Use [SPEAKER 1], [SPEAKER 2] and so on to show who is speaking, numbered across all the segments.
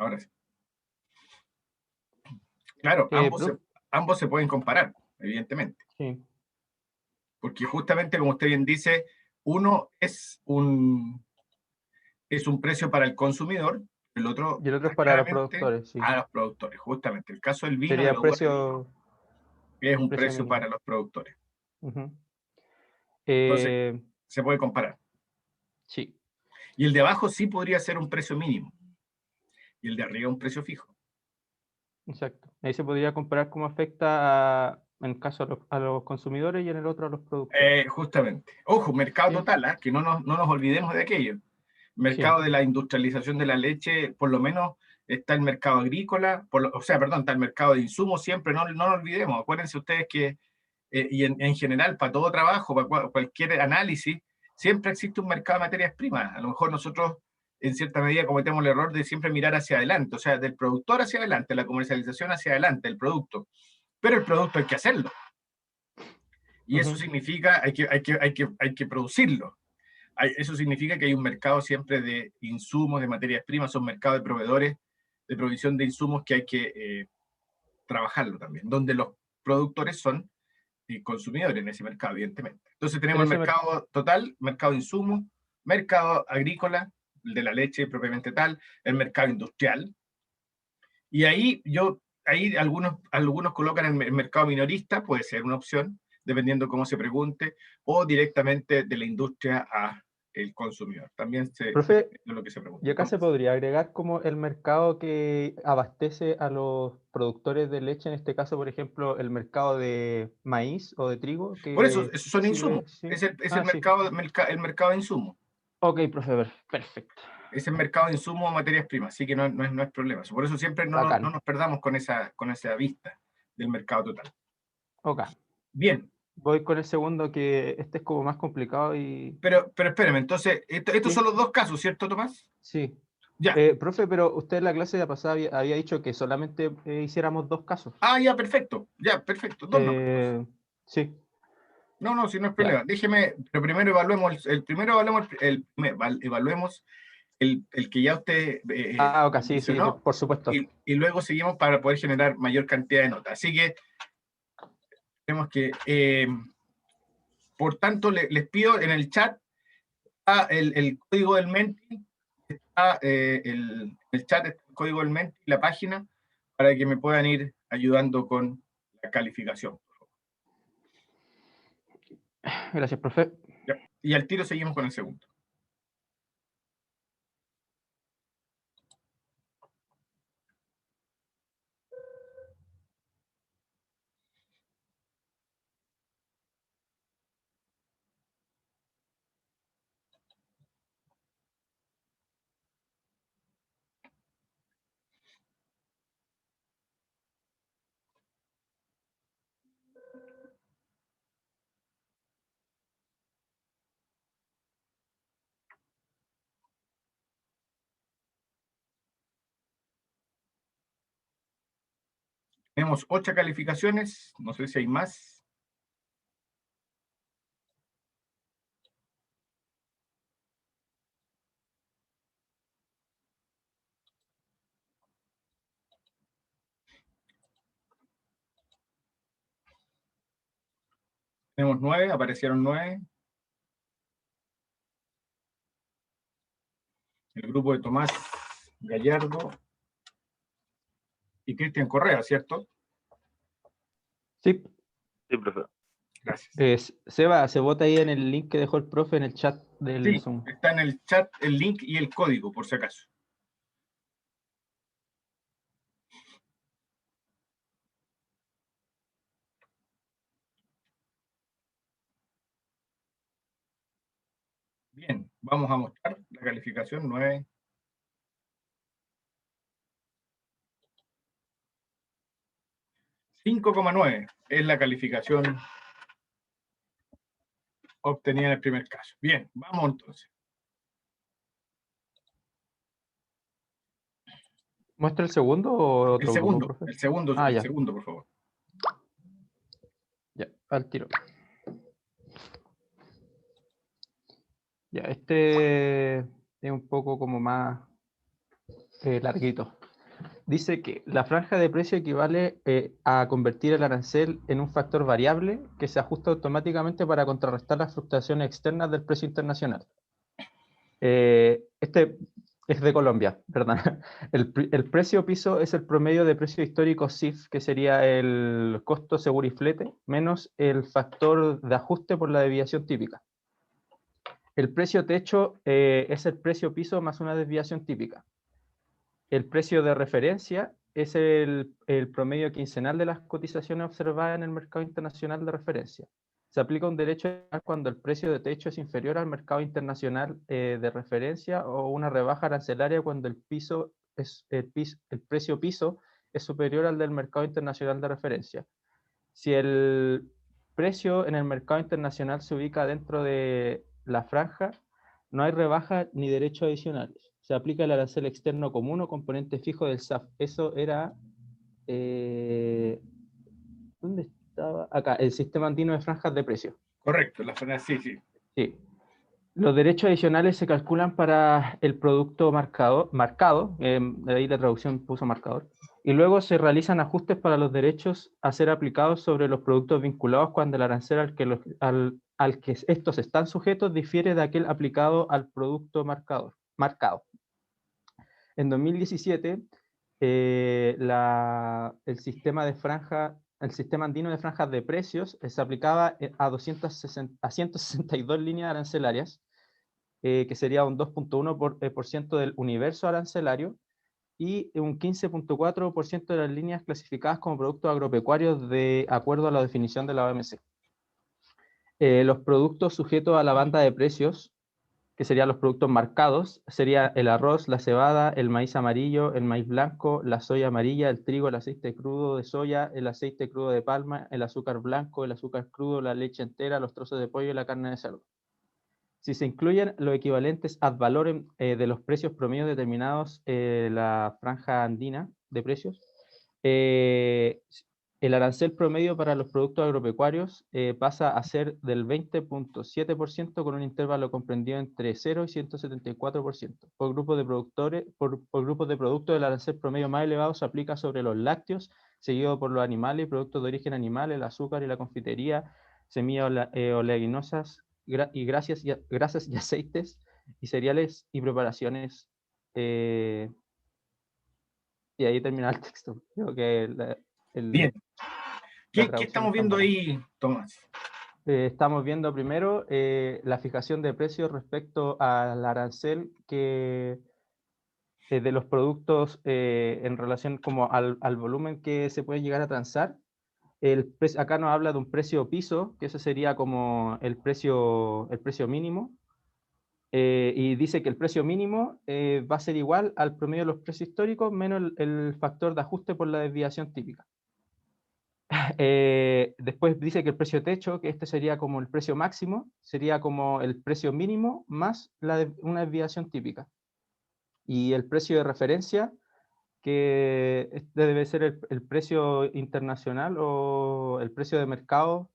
[SPEAKER 1] Ahora sí. Claro,
[SPEAKER 2] Profe,
[SPEAKER 1] ambos se pueden comparar, evidentemente.
[SPEAKER 2] sí,
[SPEAKER 1] Porque justamente, como usted bien dice, uno es un precio para el consumidor, el otro
[SPEAKER 2] y el otro es para los
[SPEAKER 1] claramente
[SPEAKER 2] productores, sí.
[SPEAKER 1] a los productores. Justamente, el caso del vino, de
[SPEAKER 2] Sería
[SPEAKER 1] la uva del vino,
[SPEAKER 2] precio,
[SPEAKER 1] es un
[SPEAKER 2] precio
[SPEAKER 1] precio
[SPEAKER 2] mínimo.
[SPEAKER 1] para los productores.
[SPEAKER 2] Ujú.
[SPEAKER 1] Entonces,
[SPEAKER 2] Eh,
[SPEAKER 1] se puede comparar.
[SPEAKER 2] sí,
[SPEAKER 1] Y el de abajo sí podría ser un precio mínimo, y el de arriba un precio fijo.
[SPEAKER 2] exacto. Ahí se podría comparar cómo afecta en caso a los consumidores y en el otro a los productores.
[SPEAKER 1] Justamente. Ojo, mercado
[SPEAKER 2] Sí,
[SPEAKER 1] total, ¿eh? Que no nos olvidemos de aquello.
[SPEAKER 2] sí.
[SPEAKER 1] Mercado de la industrialización de la leche, por lo menos está el mercado agrícola, o sea, perdón, está el mercado de insumos siempre, no lo olvidemos. Acuérdense ustedes que, y en general, para todo trabajo, para cualquier análisis, siempre existe un mercado de materias primas. A lo mejor nosotros, en cierta medida, cometemos el error de siempre mirar hacia adelante, o sea, del productor hacia adelante, la comercialización hacia adelante, el producto. Pero el producto hay que hacerlo. Y eso
[SPEAKER 2] Ujú.
[SPEAKER 1] significa hay que producirlo. Eso significa que hay un mercado siempre de insumos, de materias primas, son mercados de proveedores, de provisión de insumos que hay que trabajarlo también, donde los productores son consumidores en ese mercado, evidentemente. Entonces
[SPEAKER 2] Pero
[SPEAKER 1] tenemos el
[SPEAKER 2] ese
[SPEAKER 1] mercado total, mercado de insumos, mercado agrícola, el de la leche propiamente tal, el mercado industrial, y ahí algunos colocan el mercado minorista, puede ser una opción, dependiendo cómo se pregunte, o directamente de la industria a el consumidor. También
[SPEAKER 2] profe,
[SPEAKER 1] es lo que se
[SPEAKER 2] y
[SPEAKER 1] pregunte.
[SPEAKER 2] acá
[SPEAKER 1] ¿Cómo?
[SPEAKER 2] se podría agregar como el mercado que abastece a los productores de leche, en este caso, por ejemplo, el mercado de maíz o de trigo,
[SPEAKER 1] Por eso,
[SPEAKER 2] que
[SPEAKER 1] esos son insumos.
[SPEAKER 2] sirve, sí.
[SPEAKER 1] Es
[SPEAKER 2] Ah, sí.
[SPEAKER 1] el mercado de insumos.
[SPEAKER 2] Ok, profe, perfecto.
[SPEAKER 1] Es el mercado de insumos o materias primas, así que no es problema. Por eso siempre no
[SPEAKER 2] Bacán.
[SPEAKER 1] nos perdamos con esa vista del mercado total.
[SPEAKER 2] Ok.
[SPEAKER 1] Bien,
[SPEAKER 2] Voy con el segundo, que este es como más complicado y...
[SPEAKER 1] pero espérame, entonces, estos son
[SPEAKER 2] Sí,
[SPEAKER 1] los dos casos, ¿cierto, Tomás?
[SPEAKER 2] sí.
[SPEAKER 1] Ya.
[SPEAKER 2] Profe, pero usted en la clase de pasada había dicho que solamente hiciéramos dos casos.
[SPEAKER 1] Ya, perfecto. Ya, perfecto. Dos nomás.
[SPEAKER 2] Eh, sí,
[SPEAKER 1] No, si no es
[SPEAKER 2] ya.
[SPEAKER 1] problema. Déjeme, pero primero evaluemos primero evaluemos el que ya usted
[SPEAKER 2] Ah, ok, sí, sí,
[SPEAKER 1] mencionó
[SPEAKER 2] por supuesto.
[SPEAKER 1] y luego seguimos para poder generar mayor cantidad de notas. Así que tenemos que, por tanto, les pido en el chat el código del Menti, está, el chat, está el código del Menti, la página, para que me puedan ir ayudando con la calificación.
[SPEAKER 2] Gracias, profe.
[SPEAKER 1] Ya. Y al tiro seguimos con el segundo. Tenemos 8 calificaciones, no sé si hay más. Tenemos 9, aparecieron 9. El grupo de Tomás Gallardo y Cristian Correa, ¿cierto?
[SPEAKER 2] Sí,
[SPEAKER 3] Sí, profe.
[SPEAKER 1] Gracias.
[SPEAKER 2] Seba, se vota ahí en el link que dejó el profe en el chat del
[SPEAKER 1] Sí,
[SPEAKER 2] Zoom.
[SPEAKER 1] está en el chat el link y el código, por si acaso. Bien, vamos a mostrar la calificación 9. 5,9 es la calificación obtenida en el primer caso. Bien, vamos entonces.
[SPEAKER 2] ¿Muestra el segundo o otro grupo, profe? Ah,
[SPEAKER 1] El
[SPEAKER 2] ya,
[SPEAKER 1] segundo, por favor.
[SPEAKER 2] ya, al tiro. Ya, este es un poco como más larguito. dice que la franja de precio equivale a convertir el arancel en un factor variable que se ajusta automáticamente para contrarrestar las fluctuaciones externas del precio internacional. Este es de Colombia, perdón. El precio piso es el promedio de precio histórico CIF, que sería el costo seguro y flete, menos el factor de ajuste por la desviación típica. El precio techo es el precio piso más una desviación típica. El precio de referencia es el promedio quincenal de las cotizaciones observadas en el mercado internacional de referencia. Se aplica un derecho cuando el precio de techo es inferior al mercado internacional de referencia o una rebaja arancelaria cuando el precio piso es superior al del mercado internacional de referencia. Si el precio en el mercado internacional se ubica dentro de la franja, no hay rebaja ni derechos adicionales. Se aplica el arancel externo común o componente fijo del SAF. Eso era... ¿dónde estaba? Acá, el Sistema Andino de Franjas de Precios.
[SPEAKER 1] Correcto, la franja, sí, sí.
[SPEAKER 2] Sí. Los derechos adicionales se calculan para el producto marcado, de ahí la traducción puso marcador, y luego se realizan ajustes para los derechos a ser aplicados sobre los productos vinculados cuando el arancel al que estos están sujetos difiere de aquel aplicado al producto marcado. En 2017, el sistema andino de franjas de precios se aplicaba a 162 líneas arancelarias, que sería un 2,1% del universo arancelario y un 15,4% de las líneas clasificadas como productos agropecuarios de acuerdo a la definición de la OMC. Los productos sujetos a la banda de precios, que serían los productos marcados, sería el arroz, la cebada, el maíz amarillo, el maíz blanco, la soya amarilla, el trigo, el aceite crudo de soya, el aceite crudo de palma, el azúcar blanco, el azúcar crudo, la leche entera, los trozos de pollo y la carne de cerdo. Si se incluyen los equivalentes ad valorem de los precios promedios determinados en la franja andina de precios, el arancel promedio para los productos agropecuarios pasa a ser del 20,7% con un intervalo comprendido entre 0 y 174%. Por grupos de productores, por grupos de productos, el arancel promedio más elevado se aplica sobre los lácteos, seguido por los animales y productos de origen animal, el azúcar y la confitería, semillas oleaginosas, y grasas y aceites y cereales y preparaciones. Y ahí termina el texto. Creo que
[SPEAKER 1] Bien.
[SPEAKER 2] la
[SPEAKER 1] ¿Qué
[SPEAKER 2] traducción
[SPEAKER 1] estamos
[SPEAKER 2] está
[SPEAKER 1] viendo
[SPEAKER 2] buena.
[SPEAKER 1] ahí, Tomás?
[SPEAKER 2] Estamos viendo primero la fijación de precios respecto al arancel que de los productos en relación como al volumen que se puede llegar a transar. Acá nos habla de un precio piso, que ese sería como el precio mínimo. Y dice que el precio mínimo va a ser igual al promedio de los precios históricos menos el factor de ajuste por la desviación típica. Después dice que el precio techo, que este sería como el precio máximo, sería como el precio mínimo más una desviación típica. Y el precio de referencia, que este debe ser el precio internacional o el precio de mercado,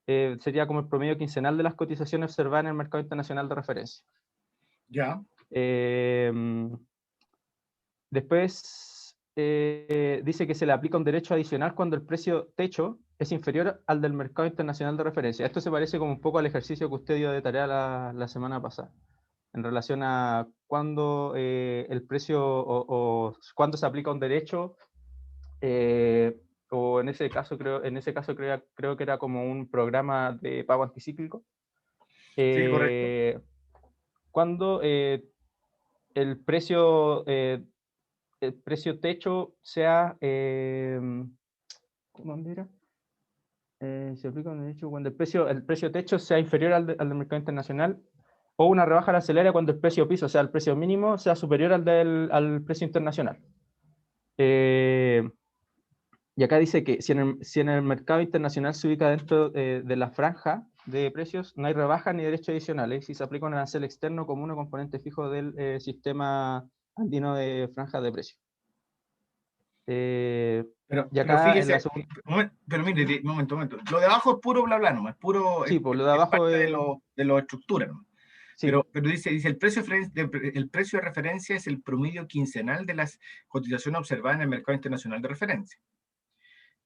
[SPEAKER 2] sería como el promedio quincenal de las cotizaciones observadas en el mercado internacional de referencia.
[SPEAKER 1] Ya.
[SPEAKER 2] Después dice que se le aplica un derecho adicional cuando el precio techo es inferior al del mercado internacional de referencia. Esto se parece como un poco al ejercicio que usted dio de tarea la semana pasada, en relación a cuándo el precio o cuándo se aplica un derecho, o en ese caso creo que era como un programa de pago anticíclico.
[SPEAKER 1] Sí, correcto.
[SPEAKER 2] Cuando el precio techo sea, ¿cómo era? Se aplica un derecho cuando el precio techo sea inferior al del mercado internacional, o una rebaja arancelaria cuando el precio piso, o sea, el precio mínimo, sea superior al precio internacional. Y acá dice que si en el mercado internacional se ubica dentro de la franja de precios, no hay rebaja ni derechos adicionales si se aplica un arancel externo como un componente fijo del sistema andino de franjas de precios. Y
[SPEAKER 1] Pero
[SPEAKER 2] acá en la
[SPEAKER 1] fíjese,
[SPEAKER 2] segunda...
[SPEAKER 1] pero mire, un momento. Lo de abajo es puro bla bla, no es puro,
[SPEAKER 2] Sí, por lo de
[SPEAKER 1] es
[SPEAKER 2] abajo
[SPEAKER 1] parte de lo estructura, ¿no?
[SPEAKER 2] Sí.
[SPEAKER 1] Pero dice el precio de referencia es el promedio quincenal de las cotizaciones observadas en el mercado internacional de referencia.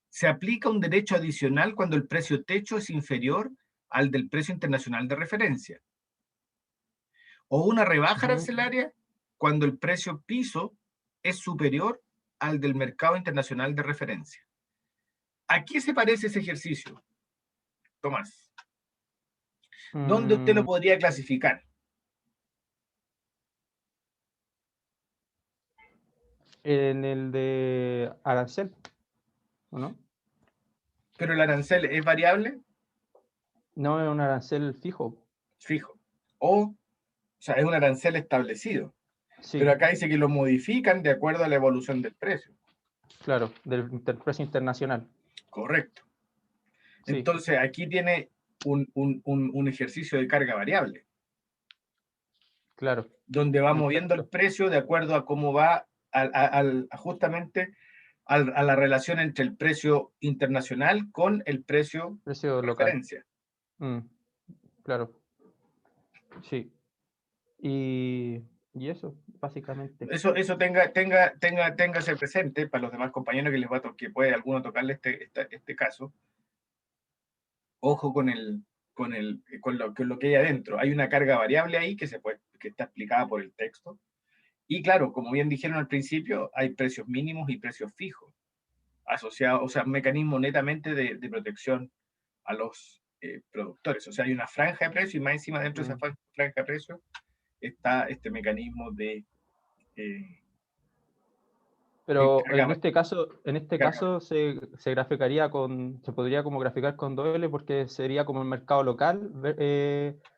[SPEAKER 1] Se aplica un derecho adicional cuando el precio techo es inferior al del precio internacional de referencia. O una rebaja arancelaria cuando el precio piso es superior al del mercado internacional de referencia. ¿A qué se parece ese ejercicio, Tomás? ¿Dónde usted lo podría clasificar?
[SPEAKER 2] En el de arancel, ¿o no?
[SPEAKER 1] ¿Pero el arancel es variable?
[SPEAKER 2] No es un arancel fijo.
[SPEAKER 1] Fijo. O sea, es un arancel establecido.
[SPEAKER 2] Sí,
[SPEAKER 1] Pero acá dice que lo modifican de acuerdo a la evolución del precio.
[SPEAKER 2] claro, del precio internacional.
[SPEAKER 1] Correcto.
[SPEAKER 2] Sí,
[SPEAKER 1] Entonces, aquí tiene un ejercicio de carga variable,
[SPEAKER 2] claro.
[SPEAKER 1] donde va moviendo el
[SPEAKER 2] Perfecto.
[SPEAKER 1] precio de acuerdo a cómo va justamente a la relación entre el precio internacional con el precio
[SPEAKER 2] Precio
[SPEAKER 1] de
[SPEAKER 2] local.
[SPEAKER 1] referencia.
[SPEAKER 2] Claro. Sí. Y eso, básicamente.
[SPEAKER 1] Eso téngase presente para los demás compañeros que les va que puede alguno tocarle este caso. Ojo con lo que hay adentro. Hay una carga variable ahí que está explicada por el texto. Y claro, como bien dijeron al principio, hay precios mínimos y precios fijos asociados, o sea, un mecanismo netamente de protección a los productores. O sea, hay una franja de precio y más encima dentro de esa franja de precio está este mecanismo de
[SPEAKER 2] Pero
[SPEAKER 1] carga.
[SPEAKER 2] en este caso se graficaría se podría como graficar con doble porque sería como el mercado local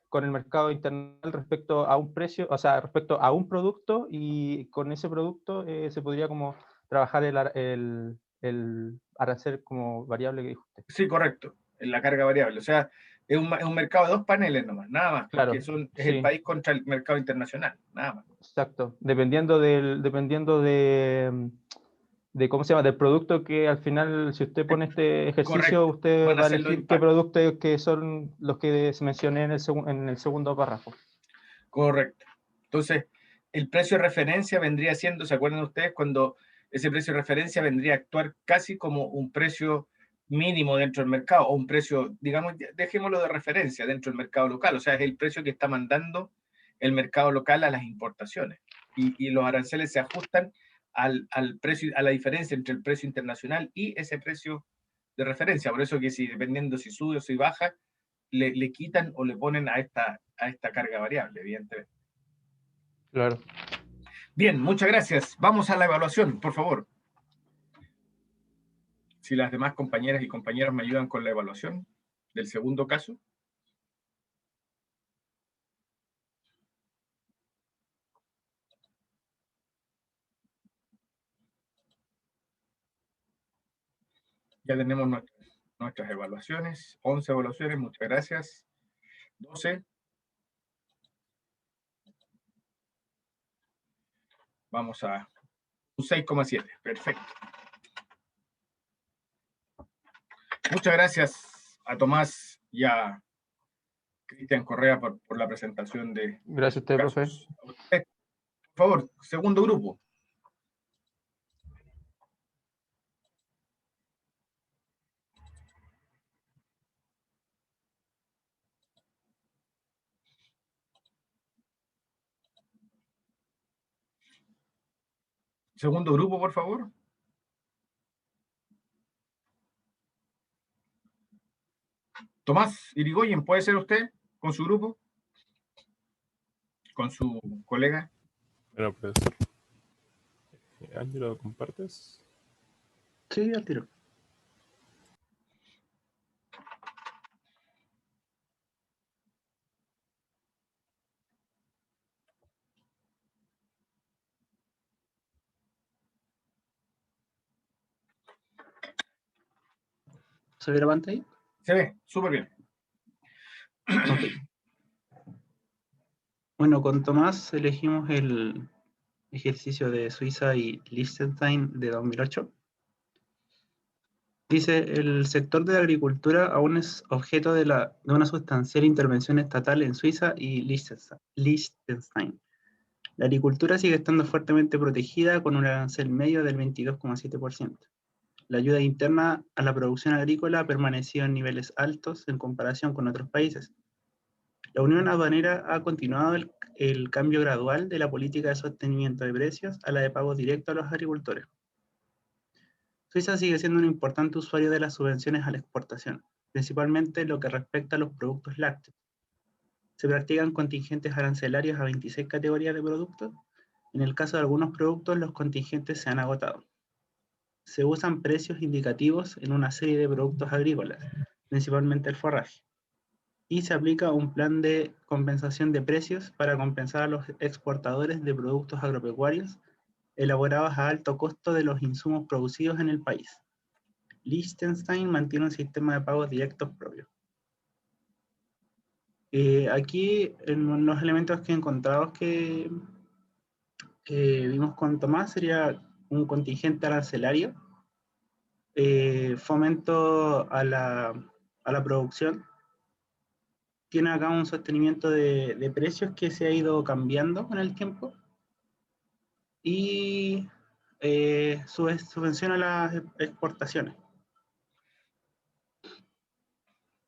[SPEAKER 2] con el mercado internacional respecto a un precio, o sea, respecto a un producto y con ese producto se podría como trabajar el arancel como variable que dijo usted.
[SPEAKER 1] Sí, correcto, en la carga variable. O sea, es un mercado de dos paneles nomás, nada más, porque
[SPEAKER 2] Claro,
[SPEAKER 1] es el
[SPEAKER 2] sí,
[SPEAKER 1] país contra el mercado internacional, nada más.
[SPEAKER 2] exacto. Dependiendo de cómo se llama, del producto que al final, si usted pone este ejercicio,
[SPEAKER 1] Correcto,
[SPEAKER 2] usted
[SPEAKER 1] van a
[SPEAKER 2] va a
[SPEAKER 1] ser los
[SPEAKER 2] elegir qué
[SPEAKER 1] impactos.
[SPEAKER 2] productos que son los que se mencioné en el segundo párrafo.
[SPEAKER 1] Correcto. Entonces, el precio de referencia vendría siendo, ¿se acuerdan ustedes? Cuando ese precio de referencia vendría a actuar casi como un precio mínimo dentro del mercado, o un precio, digamos, dejémoslo de referencia dentro del mercado local, o sea, es el precio que está mandando el mercado local a las importaciones. Y los aranceles se ajustan al precio, a la diferencia entre el precio internacional y ese precio de referencia. Por eso que si dependiendo si sube o si baja, le quitan o le ponen a esta carga variable, evidentemente.
[SPEAKER 2] Claro.
[SPEAKER 1] Bien, muchas gracias. Vamos a la evaluación, por favor. Si las demás compañeras y compañeros me ayudan con la evaluación del segundo caso. Ya tenemos nuestras evaluaciones, 11 evaluaciones, muchas gracias. 12. Vamos a un 6,7. Perfecto. Muchas gracias a Tomás y a Cristian Correa por la presentación de
[SPEAKER 2] Gracias a
[SPEAKER 1] sus
[SPEAKER 2] usted, profe.
[SPEAKER 1] casos. A usted, por favor, segundo grupo. Segundo grupo, por favor. Tomás Irigoyen, ¿puede ser usted con su grupo? Con su colega.
[SPEAKER 3] Bueno, profesor. Ángelo, ¿compartes?
[SPEAKER 4] Sí, al tiro. ¿Se ve la pantalla?
[SPEAKER 1] Se ve, súper bien.
[SPEAKER 4] Ok. Bueno, con Tomás elegimos el ejercicio de Suiza y Liechtenstein de 2008. Dice, el sector de la agricultura aún es objeto de una sustancial intervención estatal en Suiza y Liechtenstein. La agricultura sigue estando fuertemente protegida con un arancel medio del 22,7%. La ayuda interna a la producción agrícola ha permanecido en niveles altos en comparación con otros países. La Unión Aduanera ha continuado el cambio gradual de la política de sostenimiento de precios a la de pago directo a los agricultores. Suiza sigue siendo un importante usuario de las subvenciones a la exportación, principalmente en lo que respecta a los productos lácteos. Se practican contingentes arancelarios a 26 categorías de productos. En el caso de algunos productos, los contingentes se han agotado. Se usan precios indicativos en una serie de productos agrícolas, principalmente el forraje. Y se aplica un plan de compensación de precios para compensar a los exportadores de productos agropecuarios elaborados a alto costo de los insumos producidos en el país. Liechtenstein mantiene un sistema de pagos directos propio. Aquí, en los elementos que encontramos que vimos con Tomás, sería un contingente arancelario, fomento a la producción. Tiene acá un sostenimiento de precios que se ha ido cambiando con el tiempo. Y subvenciona las exportaciones.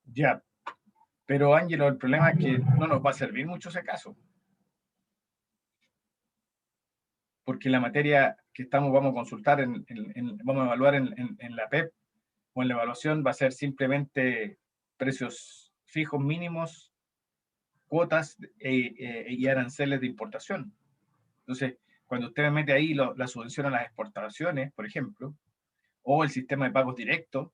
[SPEAKER 1] Ya, pero Ángelo, el problema es que no nos va a servir mucho ese caso. Porque la materia que vamos a consultar, vamos a evaluar en la PEP o en la evaluación va a ser simplemente precios fijos mínimos, cuotas y aranceles de importación. Entonces, cuando usted me mete ahí la subvención a las exportaciones, por ejemplo, o el sistema de pagos directos,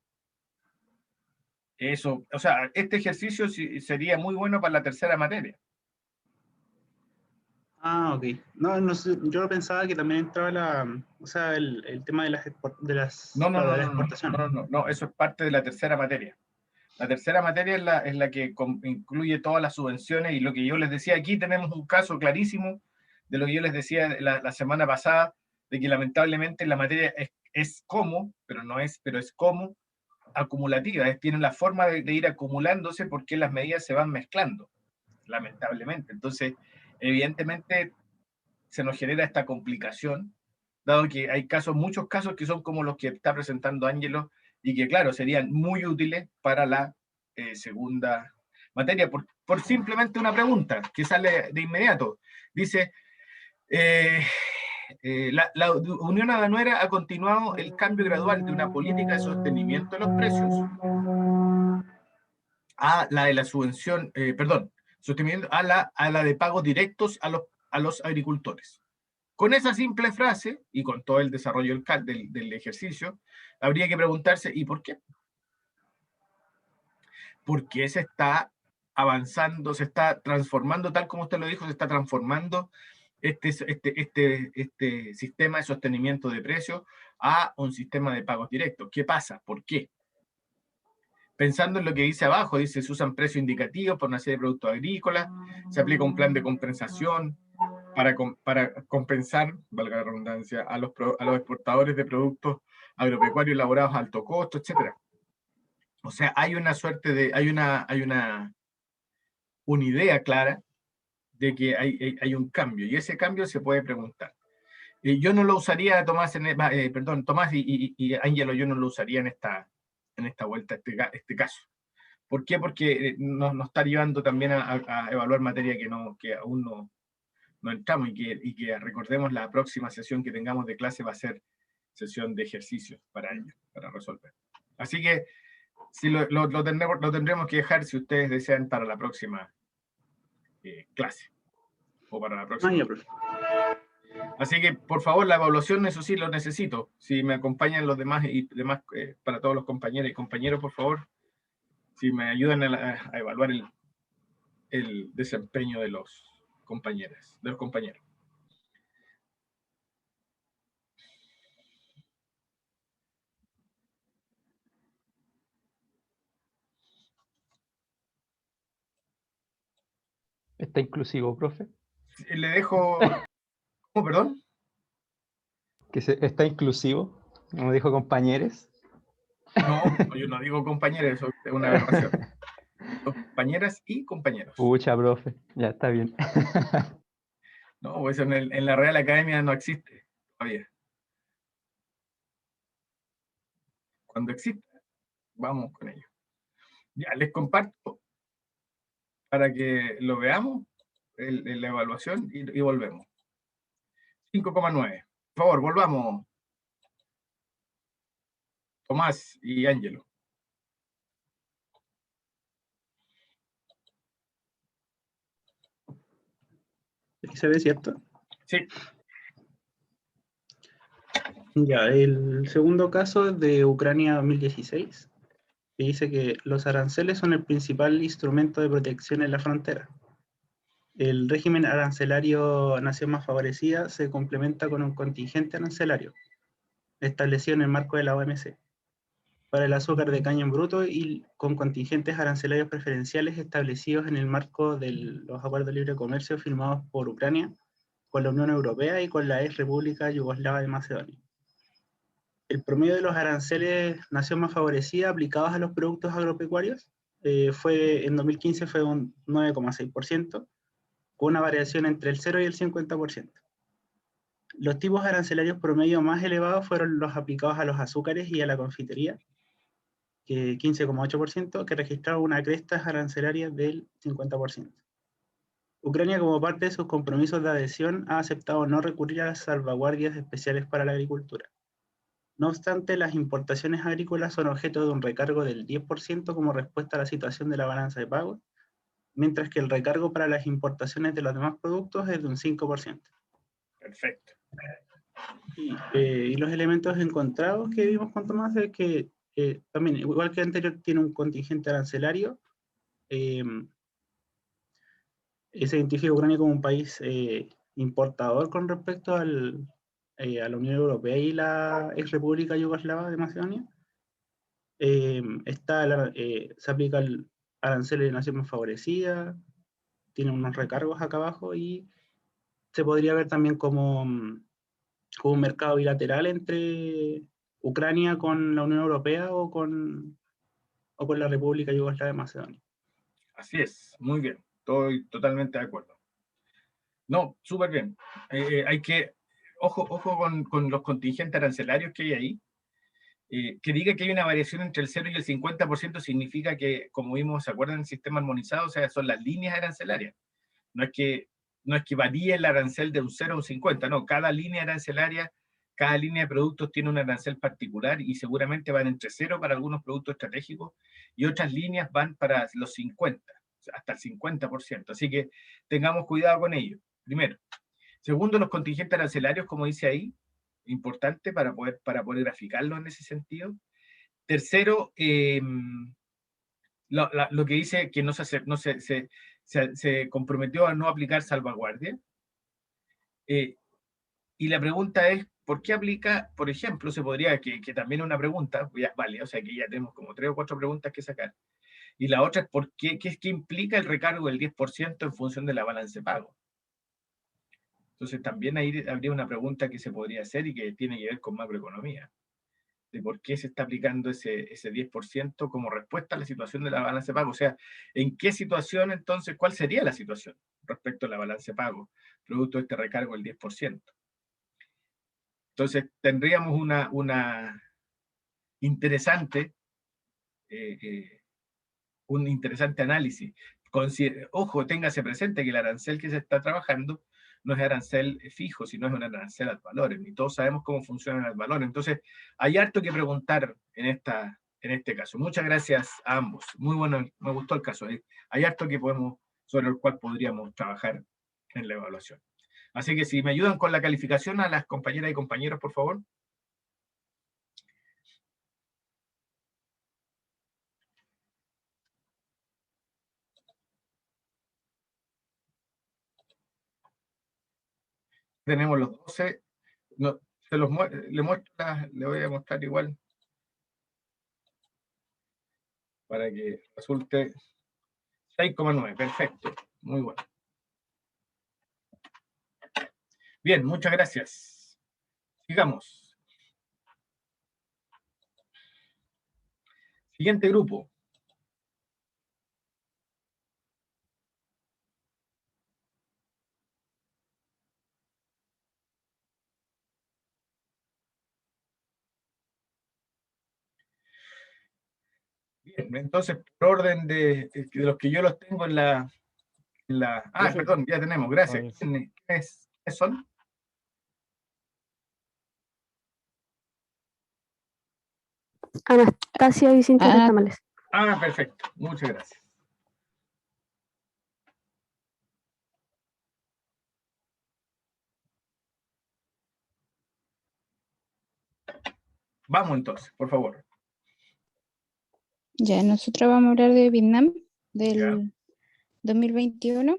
[SPEAKER 1] eso, o sea, este ejercicio sería muy bueno para la tercera materia.
[SPEAKER 4] Ah, ok. No sé, yo pensaba que también entraba el tema de las exportaciones.
[SPEAKER 1] No, eso es parte de la tercera materia. La tercera materia es la que incluye todas las subvenciones y lo que yo les decía, aquí tenemos un caso clarísimo de lo que yo les decía la semana pasada, de que lamentablemente la materia es como, pero es como acumulativa, tienen la forma de ir acumulándose porque las medidas se van mezclando, lamentablemente. Entonces, evidentemente se nos genera esta complicación, dado que hay muchos casos que son como los que está presentando Ángelo, y que claro, serían muy útiles para la segunda materia, por simplemente una pregunta que sale de inmediato. Dice, la Unión Aduanera ha continuado el cambio gradual de una política de sostenimiento de los precios a la de la subvención, sostenimiento a la de pagos directos a los agricultores. Con esa simple frase y con todo el desarrollo del ejercicio, habría que preguntarse, ¿y por qué? ¿Por qué se está avanzando, se está transformando, tal como usted lo dijo, se está transformando este sistema de sostenimiento de precios a un sistema de pagos directos? ¿Qué pasa? ¿Por qué? Pensando en lo que dice abajo, dice, se usan precios indicativos por una serie de productos agrícolas, se aplica un plan de compensación para compensar, valga la redundancia, a los exportadores de productos agropecuarios elaborados a alto costo, etc. O sea, hay una idea clara de que hay un cambio, y ese cambio se puede preguntar. Yo no lo usaría, Tomás, Tomás y Ángelo, yo no lo usaría en esta vuelta, este caso. ¿Por qué? Porque nos está llevando también a evaluar materia que aún no entramos, y que recordemos, la próxima sesión que tengamos de clase va a ser sesión de ejercicios para ellos, para resolver. Así que si lo tendremos que dejar, si ustedes desean, para la próxima clase o para la próxima. Así que, por favor, la evaluación, eso sí, lo necesito. Si me acompañan los demás y demás, para todos los compañeros y compañeros, por favor, si me ayudan a evaluar el desempeño de los compañeros.
[SPEAKER 2] ¿Está inclusivo, profe?
[SPEAKER 1] Le dejo... ¿Cómo, perdón?
[SPEAKER 2] ¿Está inclusivo? Como dijo compañeros.
[SPEAKER 1] No, yo no digo compañeros, eso es una aberración. Son compañeras y compañeros.
[SPEAKER 2] Pucha, profe, ya está bien.
[SPEAKER 1] No, pues en la Real Academia no existe todavía. Cuando exista, vamos con ello. Ya, les comparto para que lo veamos, la evaluación, y volvemos. 5,9. Por favor, volvamos. Tomás y Ángelo.
[SPEAKER 4] Aquí se ve, ¿cierto?
[SPEAKER 1] Sí,
[SPEAKER 4] Ya, el segundo caso es de Ucrania 2016, que dice que los aranceles son el principal instrumento de protección en la frontera. El régimen arancelario nación más favorecida se complementa con un contingente arancelario, establecido en el marco de la OMC, para el azúcar de caña en bruto y con contingentes arancelarios preferenciales establecidos en el marco de los acuerdos de libre comercio firmados por Ucrania con la Unión Europea y con la ex República Yugoslava de Macedonia. El promedio de los aranceles nación más favorecida aplicados a los productos agropecuarios en 2015 fue un 9,6%, con una variación entre el 0 y el 50%. Los tipos arancelarios promedio más elevados fueron los aplicados a los azúcares y a la confitería, que 15,8%, que registraron una cresta arancelaria del 50%. Ucrania, como parte de sus compromisos de adhesión, ha aceptado no recurrir a las salvaguardias especiales para la agricultura. No obstante, las importaciones agrícolas son objeto de un recargo del 10% como respuesta a la situación de la balanza de pagos, mientras que el recargo para las importaciones de los demás productos es de un 5%.
[SPEAKER 1] perfecto.
[SPEAKER 4] Y los elementos encontrados que vimos con Tomás es que también, igual que anterior, tiene un contingente arancelario. Se identifica a Ucrania como un país importador con respecto a la Unión Europea y la ex República Yugoslava de Macedonia. Se aplica el arancel de nación más favorecida, tiene unos recargos acá abajo y se podría ver también como un mercado bilateral entre Ucrania con la Unión Europea o con la República Yugoslava de Macedonia.
[SPEAKER 1] Así es, muy bien. Estoy totalmente de acuerdo. No, súper bien. Hay que, ojo con los contingentes arancelarios que hay ahí. Que diga que hay una variación entre el 0 y el 50% significa que, como vimos, ¿se acuerdan del sistema armonizado? O sea, son las líneas arancelarias. No es que varíe el arancel de un 0 a un 50, no, cada línea arancelaria, cada línea de productos tiene un arancel particular y seguramente van entre 0 para algunos productos estratégicos y otras líneas van para los 50, hasta el 50%. Así que tengamos cuidado con ello, primero. Segundo, los contingentes arancelarios, como dice ahí, importante para poder graficarlo en ese sentido. Tercero, lo que dice que no se comprometió a no aplicar salvaguardia. Y la pregunta es, ¿por qué aplica, por ejemplo, se podría, que también es una pregunta, ya, vale, o sea que ya tenemos como 3 o 4 preguntas que sacar. Y la otra es, ¿por qué implica el recargo del 10% en función de la balance de pago? Entonces también ahí habría una pregunta que se podría hacer y que tiene que ver con macroeconomía, de por qué se está aplicando ese 10% como respuesta a la situación de la balanza de pago. O sea, ¿en qué situación entonces, cuál sería la situación respecto a la balanza de pago, producto de este recargo del 10%? Entonces tendríamos interesante, un interesante análisis. Ojo, téngase presente que el arancel que se está trabajando no es arancel fijo, sino es un arancel ad valorem, y todos sabemos cómo funciona el ad valorem. Entonces, hay harto que preguntar en este caso. Muchas gracias a ambos. Muy bueno, me gustó el caso. Hay harto sobre el cual podríamos trabajar en la evaluación. Así que si me ayudan con la calificación a las compañeras y compañeros, por favor. Tenemos los 12. No, le voy a mostrar igual para que resulte 6,9. Perfecto. Muy bueno. Bien, muchas gracias. Sigamos. Siguiente grupo. Bien, entonces, por orden de los que yo los tengo en la...
[SPEAKER 3] Profe.
[SPEAKER 1] perdón, ya tenemos, gracias.
[SPEAKER 3] Ahí.
[SPEAKER 1] ¿Quiénes son?
[SPEAKER 5] Anastasia y Cintia Tamales.
[SPEAKER 1] Perfecto, muchas gracias. Vamos entonces, por favor.
[SPEAKER 6] Ya, nosotros vamos a hablar de Vietnam del
[SPEAKER 1] Ya.
[SPEAKER 6] 2021.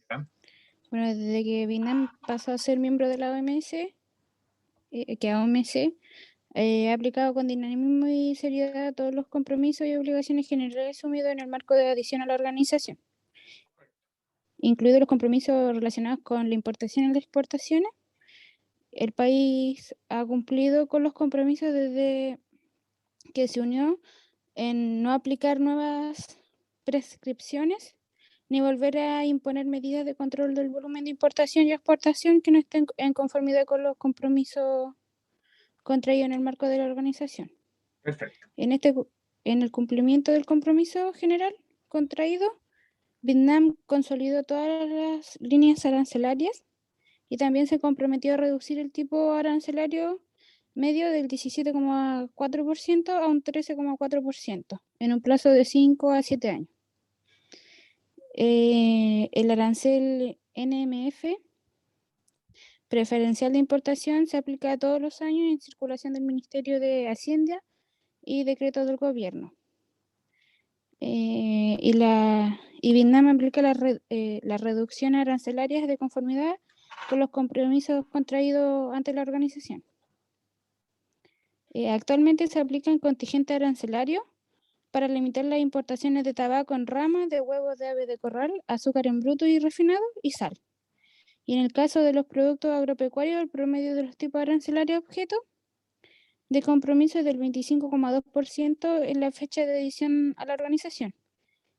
[SPEAKER 1] Ya.
[SPEAKER 6] Bueno, desde que Vietnam pasó a ser miembro de la OMS, que a OMC ha aplicado con dinamismo y seriedad todos los compromisos y obligaciones generales asumidos en el marco de adhesión a la organización, incluidos los compromisos relacionados con la importación y las exportaciones. El país ha cumplido con los compromisos desde que se unió en no aplicar nuevas prescripciones ni volver a imponer medidas de control del volumen de importación y exportación que no estén en conformidad con los compromisos contraídos en el marco de la organización.
[SPEAKER 1] Perfecto.
[SPEAKER 6] En el cumplimiento del compromiso general contraído, Vietnam consolidó todas las líneas arancelarias y también se comprometió a reducir el tipo arancelario medio del 17,4% a un 13,4% en un plazo de 5 a 7 años. El arancel NMF preferencial de importación se aplica todos los años en circulación del Ministerio de Hacienda y decretos del gobierno. Y Vietnam aplica las reducciones arancelarias de conformidad con los compromisos contraídos ante la organización. Actualmente se aplican contingentes arancelario para limitar las importaciones de tabaco en rama, de huevos de ave de corral, azúcar en bruto y refinado y sal. Y en el caso de los productos agropecuarios, el promedio de los tipos arancelarios objeto de compromiso es del 25,2% en la fecha de adhesión a la organización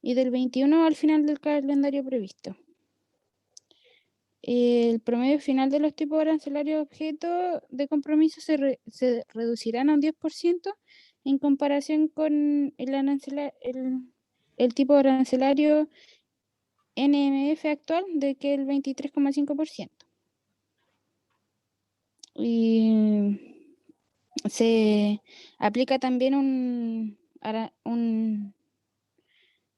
[SPEAKER 6] y del 21% al final del calendario previsto. El promedio final de los tipos arancelarios objeto de compromiso se reducirán a un 10% en comparación con el tipo arancelario NMF actual, de que el 23,5%. Y se aplica también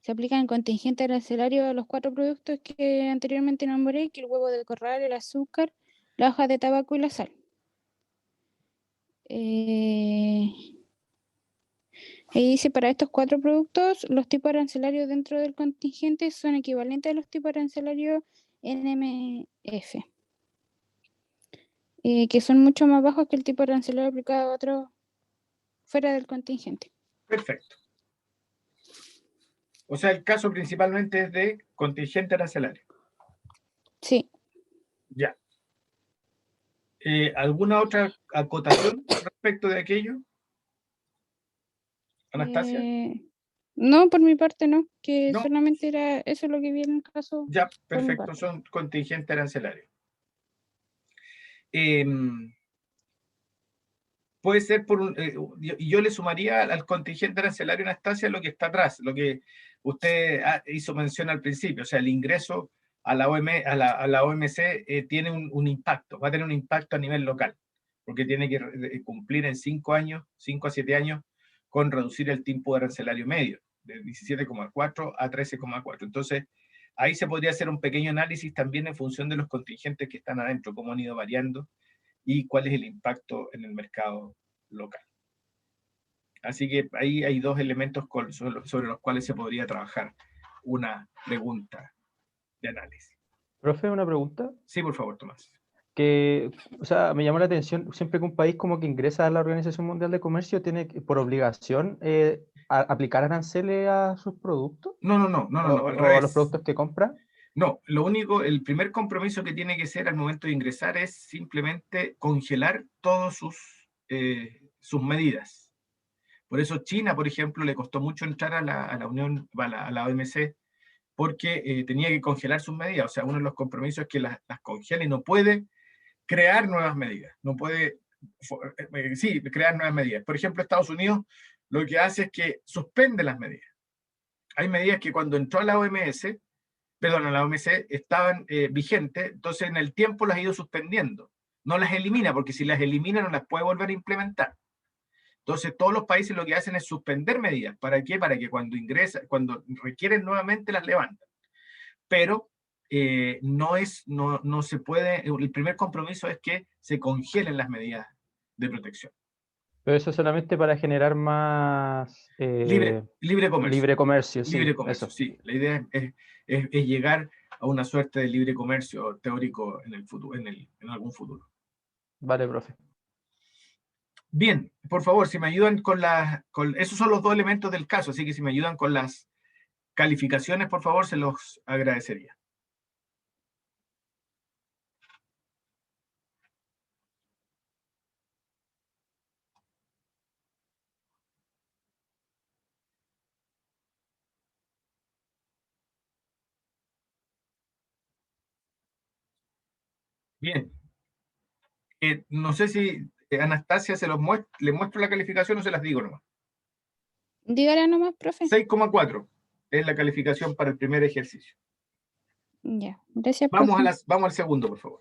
[SPEAKER 6] se aplica en contingente arancelario a los 4 productos que anteriormente nombré, que el huevo de corral, el azúcar, la hoja de tabaco y la sal. Y dice, para estos 4 productos, los tipos arancelarios dentro del contingente son equivalentes a los tipos arancelarios NMF, que son mucho más bajos que el tipo arancelario aplicado a otros fuera del contingente.
[SPEAKER 1] Perfecto. O sea, el caso principalmente es de contingente arancelario.
[SPEAKER 6] Sí.
[SPEAKER 1] Ya. ¿Alguna otra acotación respecto de aquello? Anastasia.
[SPEAKER 6] No, por mi parte no, que
[SPEAKER 1] No.
[SPEAKER 6] solamente era eso lo que vi en el caso.
[SPEAKER 1] Ya, perfecto, son contingente arancelario. Puede ser y yo le sumaría al contingente arancelario, Anastasia, lo que está atrás, lo que usted hizo mención al principio, o sea, el ingreso a la OMC tiene un impacto, va a tener un impacto a nivel local, porque tiene que cumplir en 5 a 7 años, con reducir el tipo arancelario medio, de 17,4 a 13,4. Entonces, ahí se podría hacer un pequeño análisis también en función de los contingentes que están adentro, cómo han ido variando, y cuál es el impacto en el mercado local. Así que ahí hay 2 elementos sobre los cuales se podría trabajar una pregunta de análisis.
[SPEAKER 2] Profe, una pregunta.
[SPEAKER 1] Sí, por favor, Tomás.
[SPEAKER 2] O sea, me llamó la atención, siempre que un país como que ingresa a la Organización Mundial de Comercio tiene por obligación aplicar aranceles a sus productos.
[SPEAKER 1] No, al
[SPEAKER 2] o
[SPEAKER 1] revés.
[SPEAKER 2] a los productos que compra.
[SPEAKER 1] No, el primer compromiso que tiene que ser al momento de ingresar es simplemente congelar todas sus medidas. Por eso China, por ejemplo, le costó mucho entrar a la Unión, a la OMC, porque tenía que congelar sus medidas. O sea, uno de los compromisos es que las congele y no puede crear nuevas medidas. No puede, sí, crear nuevas medidas. Por ejemplo, Estados Unidos lo que hace es que suspende las medidas. Hay medidas que cuando entró a la OMS, perdón, a la OMC, estaban vigentes, entonces en el tiempo las ha ido suspendiendo. No las elimina, porque si las elimina no las puede volver a implementar. Entonces todos los países lo que hacen es suspender medidas. ¿Para qué? Para que cuando requieren nuevamente las levantan. Pero no se puede, el primer compromiso es que se congelen las medidas de protección.
[SPEAKER 2] Pero eso solamente para generar más
[SPEAKER 1] Libre comercio.
[SPEAKER 2] libre comercio, sí.
[SPEAKER 1] Libre comercio,
[SPEAKER 2] Eso.
[SPEAKER 1] sí. La idea es llegar a una suerte de libre comercio teórico en el futuro, en algún futuro.
[SPEAKER 2] Vale, profe.
[SPEAKER 1] Bien, por favor, si me ayudan esos son los dos elementos del caso, así que si me ayudan con las calificaciones, por favor, se los agradecería. Bien. No sé si Anastasia le muestro la calificación o se las digo nomás.
[SPEAKER 6] Dígala nomás, profe.
[SPEAKER 1] 6,4 es la calificación para el primer ejercicio.
[SPEAKER 6] Ya, gracias,
[SPEAKER 1] Vamos
[SPEAKER 6] profe.
[SPEAKER 1] vamos al segundo, por favor.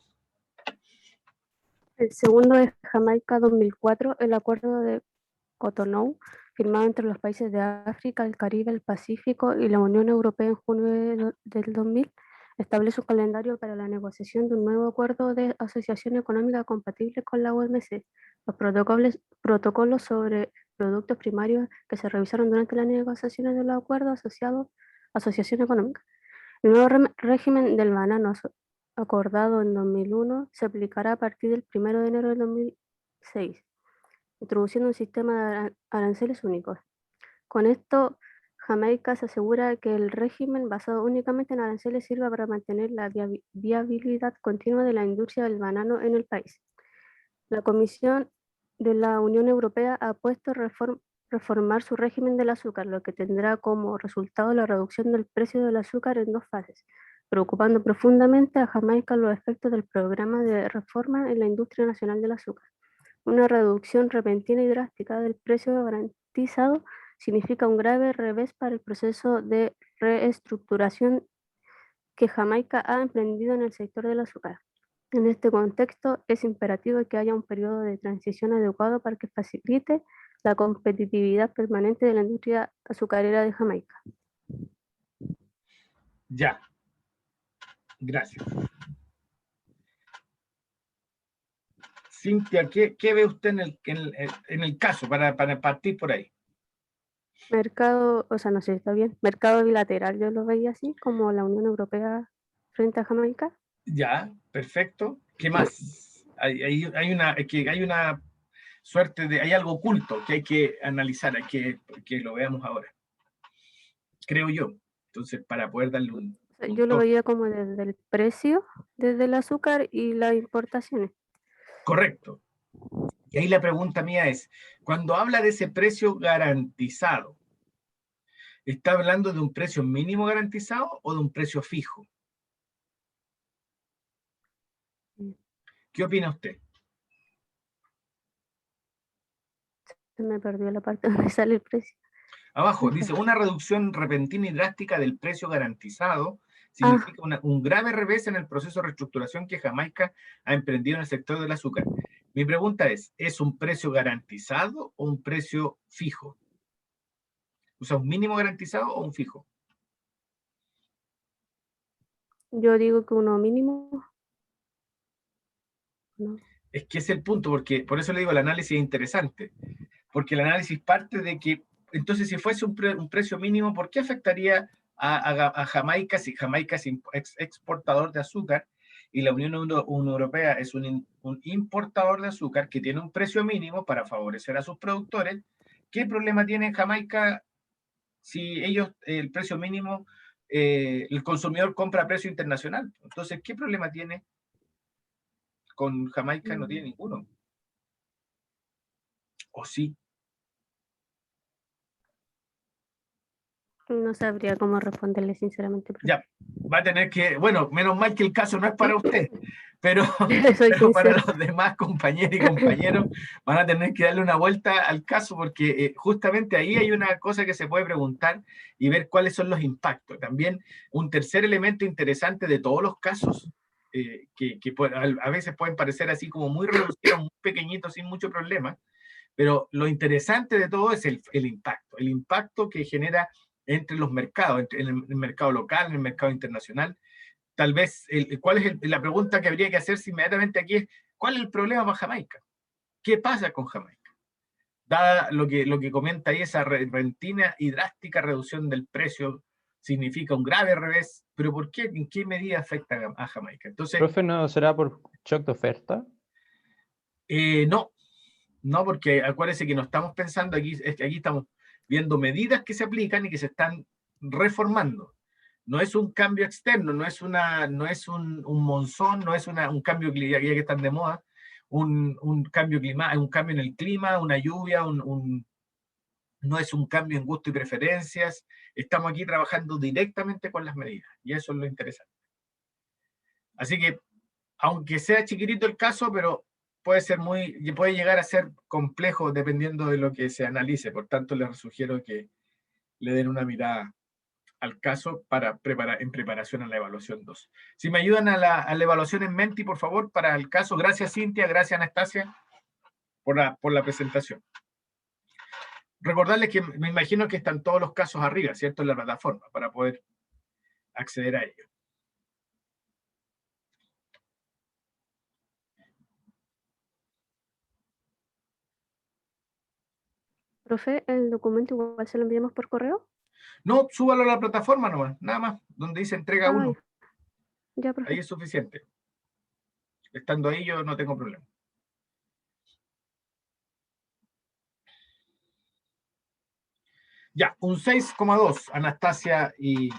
[SPEAKER 5] El segundo es Jamaica 2004, el acuerdo de Cotonou, firmado entre los países de África, el Caribe, el Pacífico y la Unión Europea en junio del 2000, establece un calendario para la negociación de un nuevo acuerdo de asociación económica compatible con la OMC. Los protocolos sobre productos primarios que se revisaron durante las negociaciones del acuerdo asociación económica. El nuevo régimen del banano acordado en 2001 se aplicará a partir del 1 de enero del 2006, introduciendo un sistema de aranceles únicos. Con esto, Jamaica se asegura que el régimen basado únicamente en aranceles sirva para mantener la viabilidad continua de la industria del banano en el país. La Comisión de la Unión Europea ha puesto reformar su régimen del azúcar, lo que tendrá como resultado la reducción del precio del azúcar en dos fases, preocupando profundamente a Jamaica los efectos del programa de reforma en la industria nacional del azúcar. Una reducción repentina y drástica del precio garantizado significa un grave revés para el proceso de reestructuración que Jamaica ha emprendido en el sector del azúcar. En este contexto, es imperativo que haya un periodo de transición adecuado para que facilite la competitividad permanente de la industria azucarera de Jamaica.
[SPEAKER 1] Ya. Gracias. Cintia, ¿qué ve usted en el caso para partir por ahí?
[SPEAKER 5] Mercado, o sea, no sé si está bien, mercado bilateral, yo lo veía así, como la Unión Europea frente a Jamaica.
[SPEAKER 1] Ya, perfecto. ¿Qué más? Hay una suerte hay algo oculto que hay que analizar, hay que lo veamos ahora. Creo yo. Entonces, para poder darle un
[SPEAKER 5] Yo lo
[SPEAKER 1] toque.
[SPEAKER 5] veía como desde el precio, desde el azúcar y las importaciones.
[SPEAKER 1] Correcto. Y ahí la pregunta mía es, cuando habla de ese precio garantizado, ¿está hablando de un precio mínimo garantizado o de un precio fijo? ¿Qué opina usted?
[SPEAKER 5] Se me perdió la parte donde sale el precio.
[SPEAKER 1] Abajo dice, una reducción repentina y drástica del precio garantizado significa un grave revés en el proceso de reestructuración que Jamaica ha emprendido en el sector del azúcar. Mi pregunta ¿es un precio garantizado o un precio fijo? O sea, ¿un mínimo garantizado o un fijo?
[SPEAKER 5] Yo digo que uno mínimo. No.
[SPEAKER 1] Es que es el punto, porque por eso le digo, el análisis es interesante, porque el análisis parte de que, entonces si fuese un precio mínimo, ¿por qué afectaría a Jamaica si Jamaica es exportador de azúcar y la Unión Europea es un importador de azúcar que tiene un precio mínimo para favorecer a sus productores? ¿Qué problema tiene Jamaica si ellos, el precio mínimo, el consumidor compra a precio internacional? Entonces, ¿qué problema tiene? Con Jamaica no tiene ninguno. ¿O sí?
[SPEAKER 5] No sabría cómo responderle sinceramente, profe.
[SPEAKER 1] Ya, va a tener que, bueno, menos mal que el caso no es para usted, pero,
[SPEAKER 5] Soy
[SPEAKER 1] pero para
[SPEAKER 5] sincera.
[SPEAKER 1] los demás compañeros y compañeros van a tener que darle una vuelta al caso porque justamente ahí hay una cosa que se puede preguntar y ver cuáles son los impactos. También un tercer elemento interesante de todos los casos, a veces pueden parecer así como muy reducidos, muy pequeñitos, sin mucho problema, pero lo interesante de todo es el impacto que genera entre los mercados, entre el mercado local, en el mercado internacional. Tal vez, ¿cuál es la pregunta que habría que hacerse inmediatamente aquí es, ¿cuál es el problema para Jamaica? ¿Qué pasa con Jamaica? Dada lo que comenta ahí, esa repentina y drástica reducción del precio significa un grave revés, pero ¿por qué? ¿En qué medida afecta a Jamaica? Entonces,
[SPEAKER 2] Profe, ¿no será por shock de oferta?
[SPEAKER 1] no, no, porque acuérdense que no estamos pensando aquí, es que aquí estamos viendo medidas que se aplican y que se están reformando. No es un cambio externo, no es un monzón, no es un cambio ya que están de moda, un cambio un cambio en el clima, una lluvia, no es un cambio en gusto y preferencias. Estamos aquí trabajando directamente con las medidas y eso es lo interesante. Así que, aunque sea chiquitito el caso, pero puede llegar a ser complejo dependiendo de lo que se analice. Por tanto, les sugiero que le den una mirada al caso en preparación a la evaluación 2. Si me ayudan a la evaluación en Menti, por favor, para el caso. Gracias, Cintia, gracias, Anastasia, por la presentación. Recordarles que me imagino que están todos los casos arriba, ¿cierto? En la plataforma, para poder acceder a ellos.
[SPEAKER 5] Profe, ¿el documento igual se lo enviamos por correo?
[SPEAKER 1] No, súbalo a la plataforma nomás, nada más, donde dice entrega 1.
[SPEAKER 5] Ya,
[SPEAKER 1] Ahí
[SPEAKER 5] profe.
[SPEAKER 1] es suficiente. Estando ahí yo no tengo problema. Ya, un 6,2, Anastasia y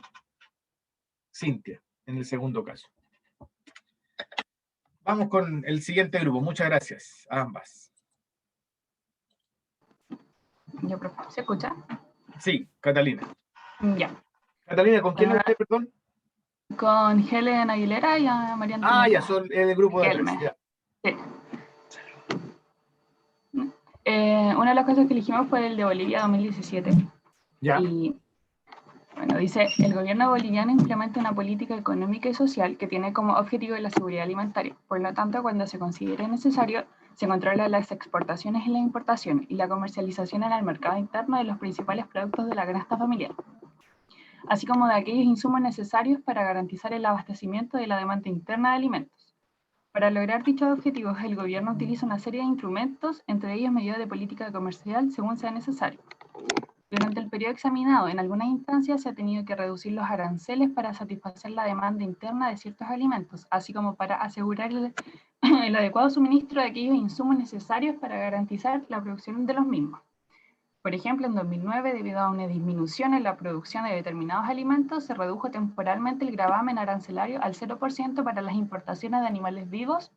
[SPEAKER 1] Cintia, en el segundo caso. Vamos con el siguiente grupo. Muchas gracias a ambas.
[SPEAKER 7] Yo, profe, ¿se escucha?
[SPEAKER 1] Sí, Catalina.
[SPEAKER 7] Ya.
[SPEAKER 1] Catalina, ¿con quién es usted, perdón?
[SPEAKER 7] Con Helen Aguilera y a María Antonia.
[SPEAKER 1] Ah, ya, son el grupo de
[SPEAKER 7] Kelme.
[SPEAKER 1] tres.
[SPEAKER 7] Sí. Una de las cosas que elegimos fue el de Bolivia 2017.
[SPEAKER 1] Ya.
[SPEAKER 7] Y bueno, dice, el gobierno boliviano implementa una política económica y social que tiene como objetivo la seguridad alimentaria. Por lo tanto, cuando se considere necesario, se controlan las exportaciones y las importaciones y la comercialización en el mercado interno de los principales productos de la canasta familiar, así como de aquellos insumos necesarios para garantizar el abastecimiento de la demanda interna de alimentos. Para lograr dichos objetivos, el gobierno utiliza una serie de instrumentos, entre ellos medidas de política comercial según sea necesario. Durante el periodo examinado, en algunas instancias se ha tenido que reducir los aranceles para satisfacer la demanda interna de ciertos alimentos, así como para asegurar el adecuado suministro de aquellos insumos necesarios para garantizar la producción de los mismos. Por ejemplo, en 2009, debido a una disminución en la producción de determinados alimentos, se redujo temporalmente el gravamen arancelario al 0% para las importaciones de animales vivos,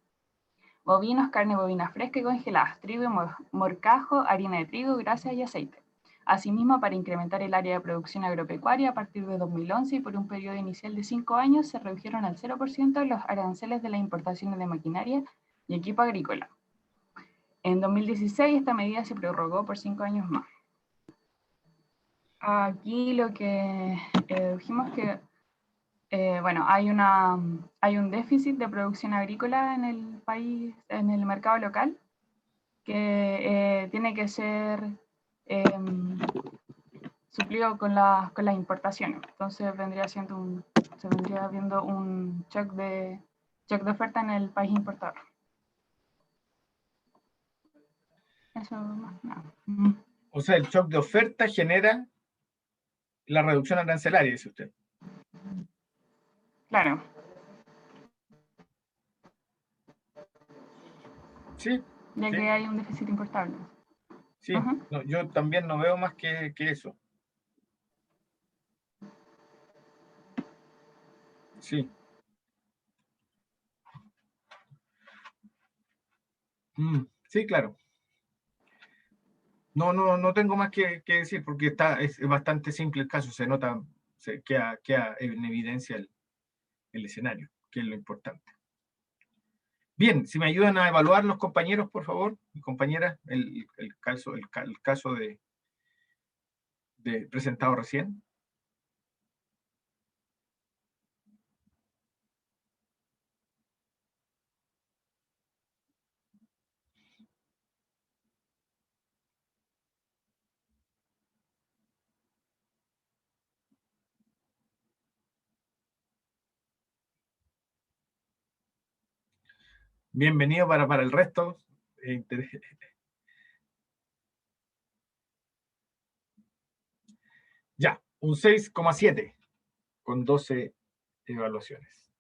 [SPEAKER 7] bovinos, carne bovina fresca y congelada, trigo y morcajo, harina de trigo, grasa y aceite. Asimismo, para incrementar el área de producción agropecuaria, a partir de 2011 y por un periodo inicial de 5 años, se redujeron al 0% los aranceles de las importaciones de maquinaria y equipo agrícola. En 2016, esta medida se prorrogó por 5 años más. Aquí lo que dijimos que, bueno, hay un déficit de producción agrícola en el país, en el mercado local, que tiene que ser suplido con las importaciones. Entonces se vendría viendo un shock de oferta en el país importador. Eso más nada.
[SPEAKER 1] O sea, el shock de oferta genera la reducción arancelaria, dice usted.
[SPEAKER 7] Claro.
[SPEAKER 1] Sí.
[SPEAKER 7] Ya
[SPEAKER 1] sí.
[SPEAKER 7] que hay un déficit importable.
[SPEAKER 1] Sí, no, yo también no veo más que eso. Sí. Sí, claro. No tengo más que decir porque es bastante simple el caso, se nota, queda en evidencia el escenario, que es lo importante. Bien, si me ayudan a evaluar los compañeros, por favor, y compañeras, el caso de presentado recién. Bienvenido para el resto. Ya, un 6,7 con 12 evaluaciones.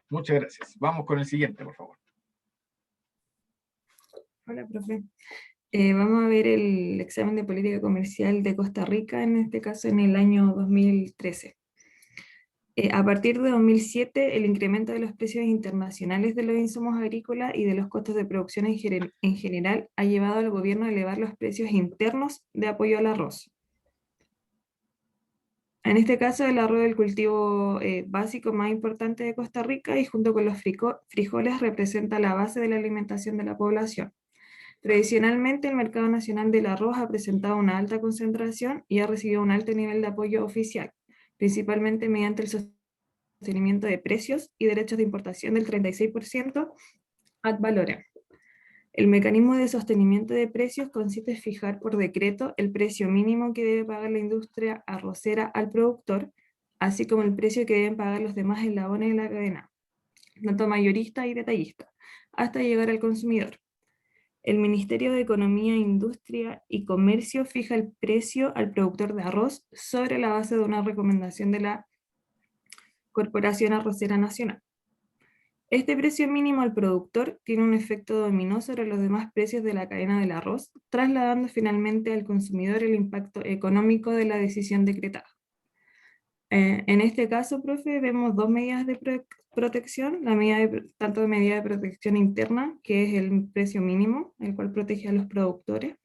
[SPEAKER 1] Muchas gracias. Vamos con el siguiente, por favor.
[SPEAKER 8] Hola, profe. Vamos a ver el examen de política comercial de Costa Rica, en este caso en el año 2013. A partir de 2007, el incremento de los precios internacionales de los insumos agrícolas y de los costos de producción en general ha llevado al gobierno a elevar los precios internos de apoyo al arroz. En este caso, el arroz es el cultivo básico más importante de Costa Rica y junto con los frijoles representa la base de la alimentación de la población. Tradicionalmente, el mercado nacional del arroz ha presentado una alta concentración y ha recibido un alto nivel de apoyo oficial, principalmente mediante el sostenimiento de precios y derechos de importación del 36% ad valorem. El mecanismo de sostenimiento de precios consiste en fijar por decreto el precio mínimo que debe pagar la industria arrocera al productor, así como el precio que deben pagar los demás eslabones de la cadena, tanto mayorista y detallista, hasta llegar al consumidor. El Ministerio de Economía, Industria y Comercio fija el precio al productor de arroz sobre la base de una recomendación de la Corporación Arrocera Nacional. Este precio mínimo al productor tiene un efecto dominó sobre los demás precios de la cadena del arroz, trasladando finalmente al consumidor el impacto económico de la decisión decretada. En este caso, profe, vemos dos medidas de protección, tanto de medida de protección interna, que es el precio mínimo, el cual protege a los productores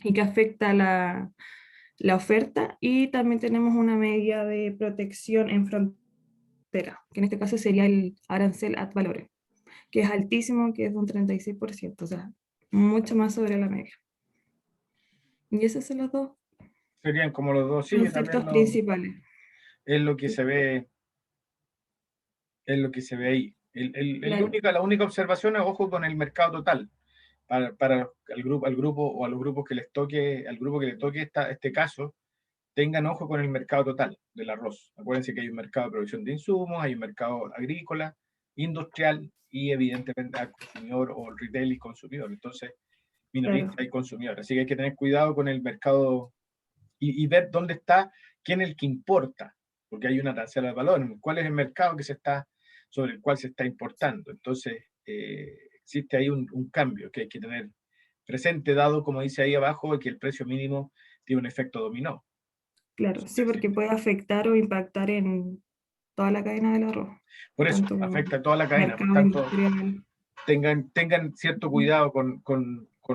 [SPEAKER 8] y que afecta la oferta, y también tenemos una medida de protección en frontera, que en este caso sería el arancel ad valorem, que es altísimo, que es de un 36%, o sea, mucho más sobre la media. Y esos son los dos
[SPEAKER 1] Serían como los dos, sí,
[SPEAKER 8] conceptos principales.
[SPEAKER 1] es lo que se ve, ahí.
[SPEAKER 8] Claro.
[SPEAKER 1] La única observación es ojo con el mercado total. Para al grupo o a los grupos que les toque, al grupo que le toque este caso, tengan ojo con el mercado total del arroz. Acuérdense que hay un mercado de producción de insumos, hay un mercado agrícola, industrial y evidentemente al consumidor o el retail y consumidor. Entonces, minorista
[SPEAKER 8] Claro.
[SPEAKER 1] y consumidor. Así que hay que tener cuidado con el mercado y ver dónde está, quién es el que importa, porque hay una arancel al valor, cuál es el mercado sobre el cual se está importando. Entonces, existe ahí un cambio que hay que tener presente, dado, como dice ahí abajo, que el precio mínimo tiene un efecto dominó.
[SPEAKER 8] Claro, sí, porque puede afectar o impactar en toda la cadena del arroz.
[SPEAKER 1] Por eso,
[SPEAKER 8] Tanto
[SPEAKER 1] afecta a toda la cadena. Por
[SPEAKER 8] mercado
[SPEAKER 1] tanto,
[SPEAKER 8] industrial.
[SPEAKER 1] tengan cierto cuidado con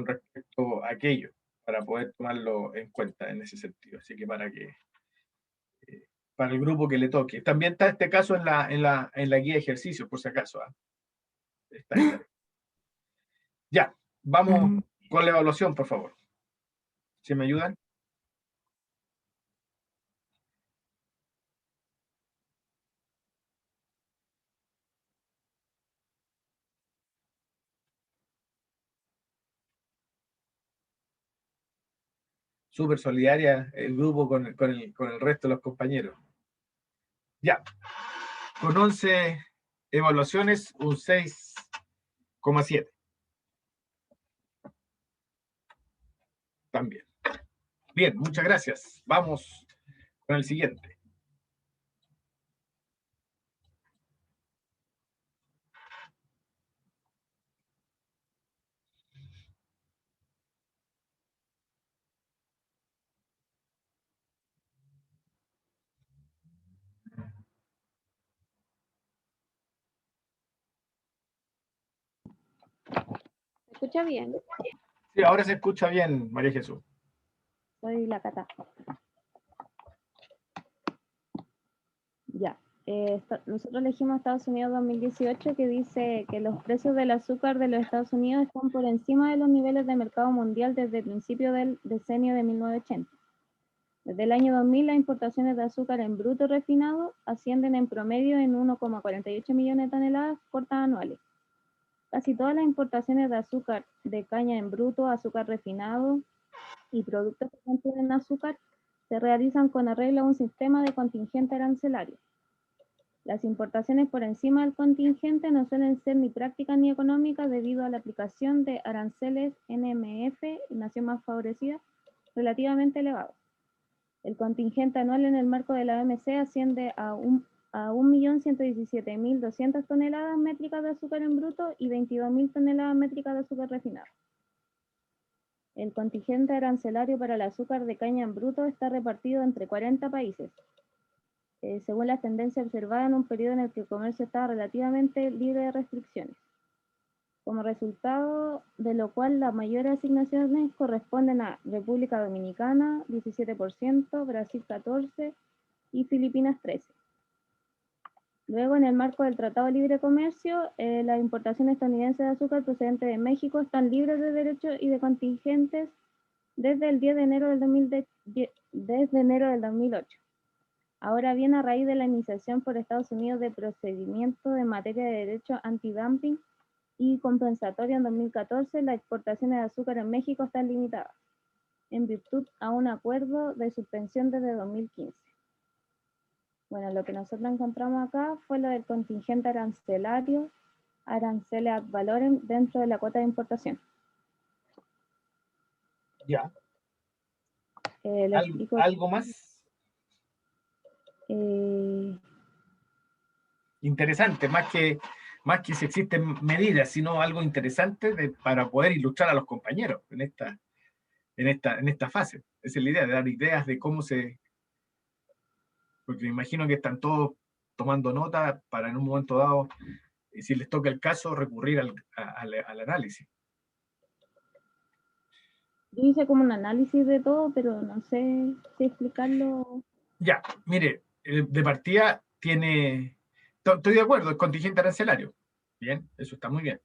[SPEAKER 1] respecto a aquello, para poder tomarlo en cuenta en ese sentido. Así que para el grupo que le toque. También está este caso en la guía de ejercicios, por si acaso. Está ahí también. Ya, vamos con la evaluación, por favor. ¿Si me ayudan? Súper solidaria el grupo con el resto de los compañeros. Ya, con 11 evaluaciones, un 6,7. También. Bien, muchas gracias. Vamos con el siguiente.
[SPEAKER 5] ¿Se escucha bien?
[SPEAKER 1] Sí, ahora se escucha bien, María Jesús.
[SPEAKER 9] Soy la Cata. Ya. Nosotros elegimos Estados Unidos 2018, que dice que los precios del azúcar de los Estados Unidos están por encima de los niveles de mercado mundial desde el principio del decenio de 1980. Desde el año 2000, las importaciones de azúcar en bruto refinado ascienden en promedio en 1,48 millones de toneladas cortas anuales. Casi todas las importaciones de azúcar de caña en bruto, azúcar refinado y productos que contienen azúcar se realizan con arreglo a un sistema de contingente arancelario. Las importaciones por encima del contingente no suelen ser ni prácticas ni económicas debido a la aplicación de aranceles NMF, nación más favorecida, relativamente elevados. El contingente anual en el marco de la OMC asciende a 1.117.200 toneladas métricas de azúcar en bruto y 22.000 toneladas métricas de azúcar refinado. El contingente arancelario para el azúcar de caña en bruto está repartido entre 40 países, según las tendencias observadas en un periodo en el que el comercio estaba relativamente libre de restricciones. Como resultado de lo cual las mayores asignaciones corresponden a República Dominicana, 17%, Brasil 14% y Filipinas 13%. Luego, en el marco del Tratado de Libre Comercio, las importaciones estadounidenses de azúcar procedente de México están libres de derechos y de contingentes desde el 10 de enero del 2008. Ahora bien, a raíz de la iniciación por Estados Unidos de procedimientos en materia de derecho antidumping y compensatorio en 2014, las exportaciones de azúcar en México están limitadas, en virtud a un acuerdo de suspensión desde 2015. Bueno, lo que nosotros encontramos acá fue lo del contingente arancelario, aranceles ad valorem dentro de la cuota de importación.
[SPEAKER 1] Ya. ¿Algo más? Interesante, más que si existen medidas, sino algo interesante para poder ilustrar a los compañeros en esta fase. Esa es la idea, de dar ideas de cómo se... Porque me imagino que están todos tomando nota para en un momento dado, si les toca el caso, recurrir al análisis.
[SPEAKER 9] Yo hice como un análisis de todo, pero no sé si explicarlo.
[SPEAKER 1] Ya, mire, de partida tiene... Estoy de acuerdo, el contingente arancelario. Bien, eso está muy bien.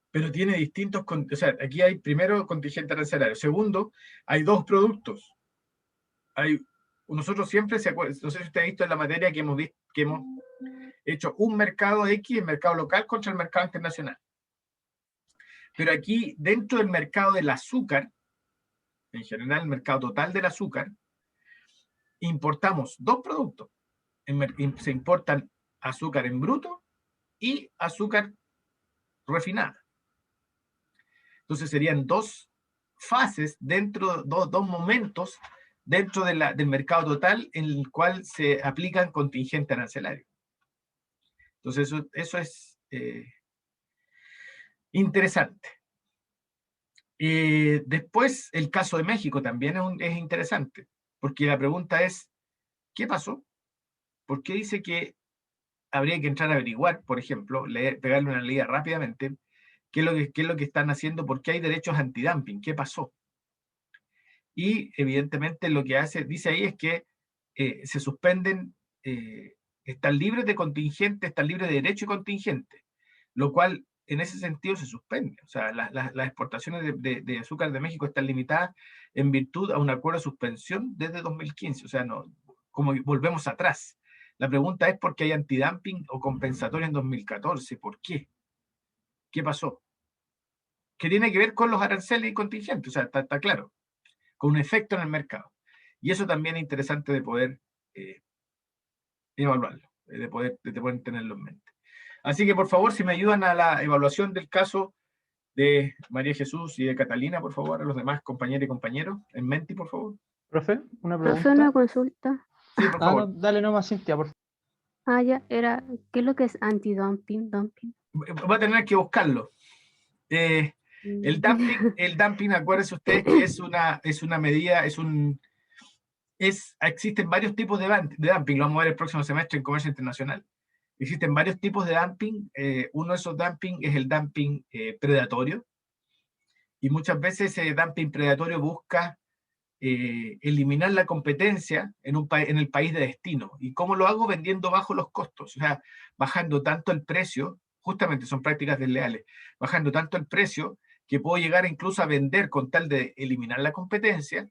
[SPEAKER 1] Pero tiene distintos... O sea, aquí hay primero contingente arancelario. Segundo, hay dos productos. Nosotros siempre, no sé si usted ha visto en la materia que hemos hecho un mercado X, el mercado local contra el mercado internacional. Pero aquí, dentro del mercado del azúcar, en general el mercado total del azúcar, importamos dos productos. Se importan azúcar en bruto y azúcar refinada. Entonces serían dos fases dos momentos dentro del mercado total en el cual se aplican contingente arancelario. Entonces eso es interesante. Después el caso de México también es interesante, porque la pregunta es, ¿qué pasó? ¿Por qué dice que habría que entrar a averiguar, por ejemplo, pegarle una leída rápidamente, qué es lo que están haciendo, por qué hay derechos antidumping, qué pasó? Y evidentemente lo que dice ahí es que se suspenden, están libres de contingente, están libres de derecho y contingente, lo cual en ese sentido se suspende. O sea, las exportaciones de azúcar de México están limitadas en virtud a un acuerdo de suspensión desde 2015. O sea, no, como volvemos atrás. La pregunta es por qué hay antidumping o compensatorio en 2014. ¿Por qué? ¿Qué pasó? ¿Qué tiene que ver con los aranceles y contingentes? O sea, está claro. Con un efecto en el mercado. Y eso también es interesante de poder evaluarlo, de poder tenerlo en mente. Así que, por favor, si me ayudan a la evaluación del caso de María Jesús y de Catalina, por favor, a los demás compañeros y compañeros, en mente, por favor.
[SPEAKER 2] Profe, una pregunta.
[SPEAKER 5] Profe, una consulta.
[SPEAKER 1] Sí, por favor.
[SPEAKER 2] No, dale nomás, Cintia, por favor.
[SPEAKER 5] Ya, ¿qué es lo que es antidumping? Dumping.
[SPEAKER 1] Va a tener que buscarlo. El dumping, acuérdense ustedes que es una medida, existen varios tipos de dumping, lo vamos a ver el próximo semestre en comercio internacional. Existen varios tipos de dumping, uno de esos dumping es el dumping predatorio, Y muchas veces ese dumping predatorio busca eliminar la competencia en el país de destino. ¿Y cómo lo hago? Vendiendo bajo los costos, o sea, bajando tanto el precio, justamente son prácticas desleales, bajando tanto el precio que puedo llegar incluso a vender con tal de eliminar la competencia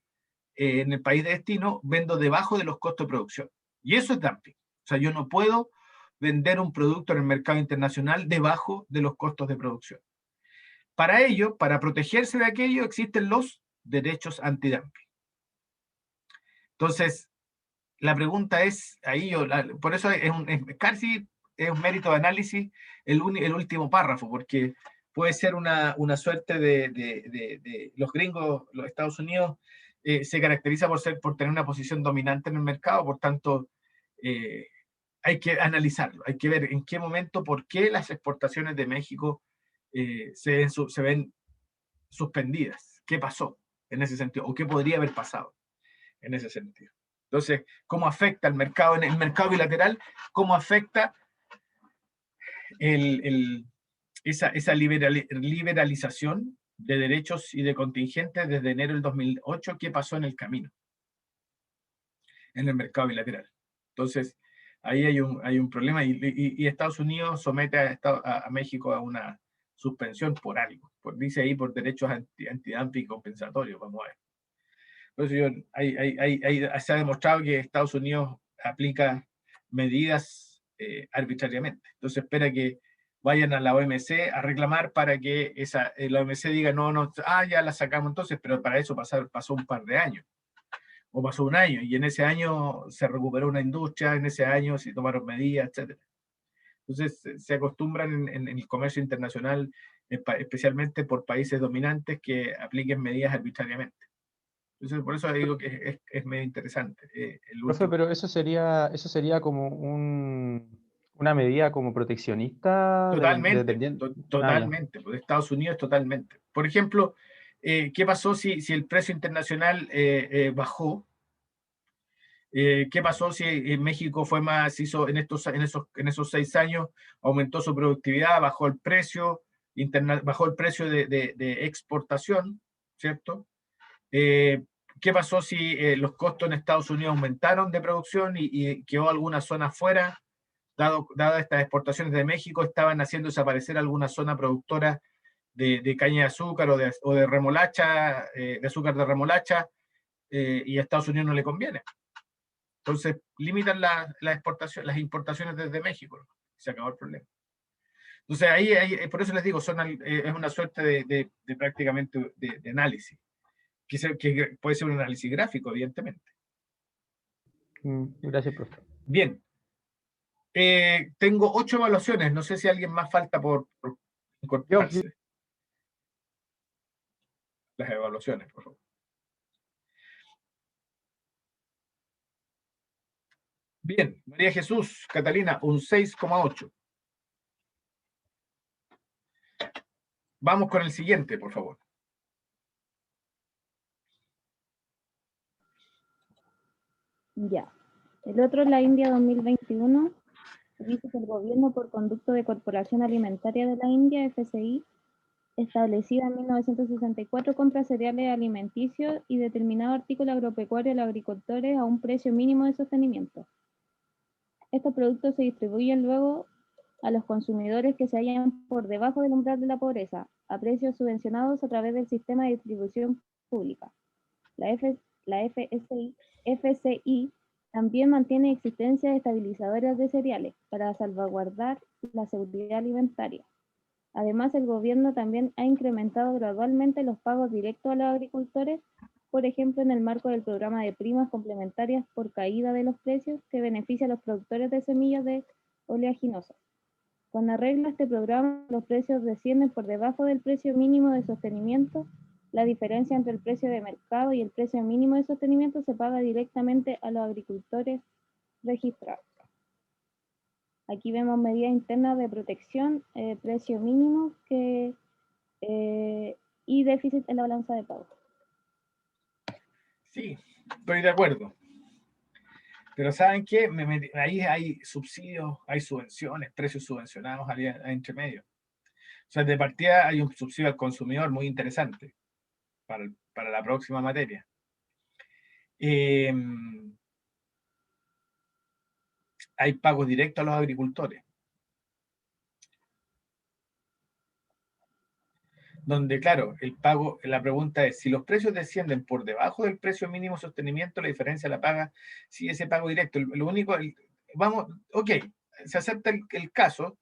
[SPEAKER 1] en el país de destino, vendo debajo de los costos de producción. Y eso es dumping. O sea, yo no puedo vender un producto en el mercado internacional debajo de los costos de producción. Para ello, para protegerse de aquello, existen los derechos antidumping. Entonces, la pregunta es, por eso casi es un mérito de análisis el último párrafo, porque puede ser una suerte de los gringos, los Estados Unidos, se caracteriza por tener una posición dominante en el mercado, por tanto, hay que analizarlo, hay que ver en qué momento, por qué las exportaciones de México se ven suspendidas, qué pasó en ese sentido, o qué podría haber pasado en ese sentido. Entonces, ¿cómo afecta el mercado, en el mercado bilateral? ¿Cómo afecta esa liberalización de derechos y de contingentes desde enero del 2008? ¿Qué pasó en el camino? En el mercado bilateral. Entonces, ahí hay un problema y Estados Unidos somete a México a una suspensión por algo. Dice ahí por derechos antidumping compensatorios, vamos a ver. Entonces, se ha demostrado que Estados Unidos aplica medidas arbitrariamente. Entonces espera que vayan a la OMC a reclamar para que la OMC diga, no, ya la sacamos entonces, pero para eso pasó un par de años, o pasó un año, y en ese año se recuperó una industria, en ese año se tomaron medidas, etc. Entonces se acostumbran en el comercio internacional, especialmente por países dominantes, que apliquen medidas arbitrariamente. Entonces, por eso digo que es medio interesante.
[SPEAKER 2] Profe, pero eso sería como una medida como proteccionista.
[SPEAKER 1] Totalmente, totalmente. Pues Estados Unidos totalmente. Por ejemplo, ¿qué pasó si el precio internacional bajó? ¿Qué pasó si en México fue más, hizo en esos 6 años, aumentó su productividad, bajó el precio, bajó el precio de exportación, ¿cierto? ¿Qué pasó si los costos en Estados Unidos aumentaron de producción y quedó alguna zona fuera? Dado estas exportaciones de México, estaban haciendo desaparecer alguna zona productora de caña de azúcar o de remolacha, de azúcar de remolacha, y a Estados Unidos no le conviene. Entonces, limitan las importaciones desde México. Se acabó el problema. Entonces, por eso les digo, es una suerte de prácticamente de análisis. Que puede ser un análisis gráfico, evidentemente.
[SPEAKER 2] Gracias, profe.
[SPEAKER 1] Bien. Tengo 8 evaluaciones. No sé si alguien más falta por incorporarse. Las evaluaciones, por favor. Bien. María Jesús, Catalina, un 6,8. Vamos con el siguiente, por favor.
[SPEAKER 9] Ya. El otro es la India 2021. Dice que el gobierno, por conducto de Corporación Alimentaria de la India, FCI, establecida en 1964, compra cereales alimenticios y determinado artículo agropecuario a los agricultores a un precio mínimo de sostenimiento. Estos productos se distribuyen luego a los consumidores que se hallan por debajo del umbral de la pobreza, a precios subvencionados a través del sistema de distribución pública. La FCI también mantiene existencias estabilizadoras de cereales para salvaguardar la seguridad alimentaria. Además, el gobierno también ha incrementado gradualmente los pagos directos a los agricultores, por ejemplo, en el marco del programa de primas complementarias por caída de los precios que beneficia a los productores de semillas de oleaginosas. Cuando arregla este programa, los precios descienden por debajo del precio mínimo de sostenimiento. La diferencia entre el precio de mercado y el precio mínimo de sostenimiento se paga directamente a los agricultores registrados. Aquí vemos medidas internas de protección, precio mínimo y déficit en la balanza de pago.
[SPEAKER 1] Sí, estoy de acuerdo. Pero ¿saben qué? Ahí hay subsidios, hay subvenciones, precios subvencionados entre medio. O sea, de partida hay un subsidio al consumidor muy interesante. para la próxima materia. Hay pagos directos a los agricultores, donde, claro, la pregunta es, si los precios descienden por debajo del precio mínimo de sostenimiento, la diferencia la paga si ese pago directo. Lo único, ok, se acepta el caso,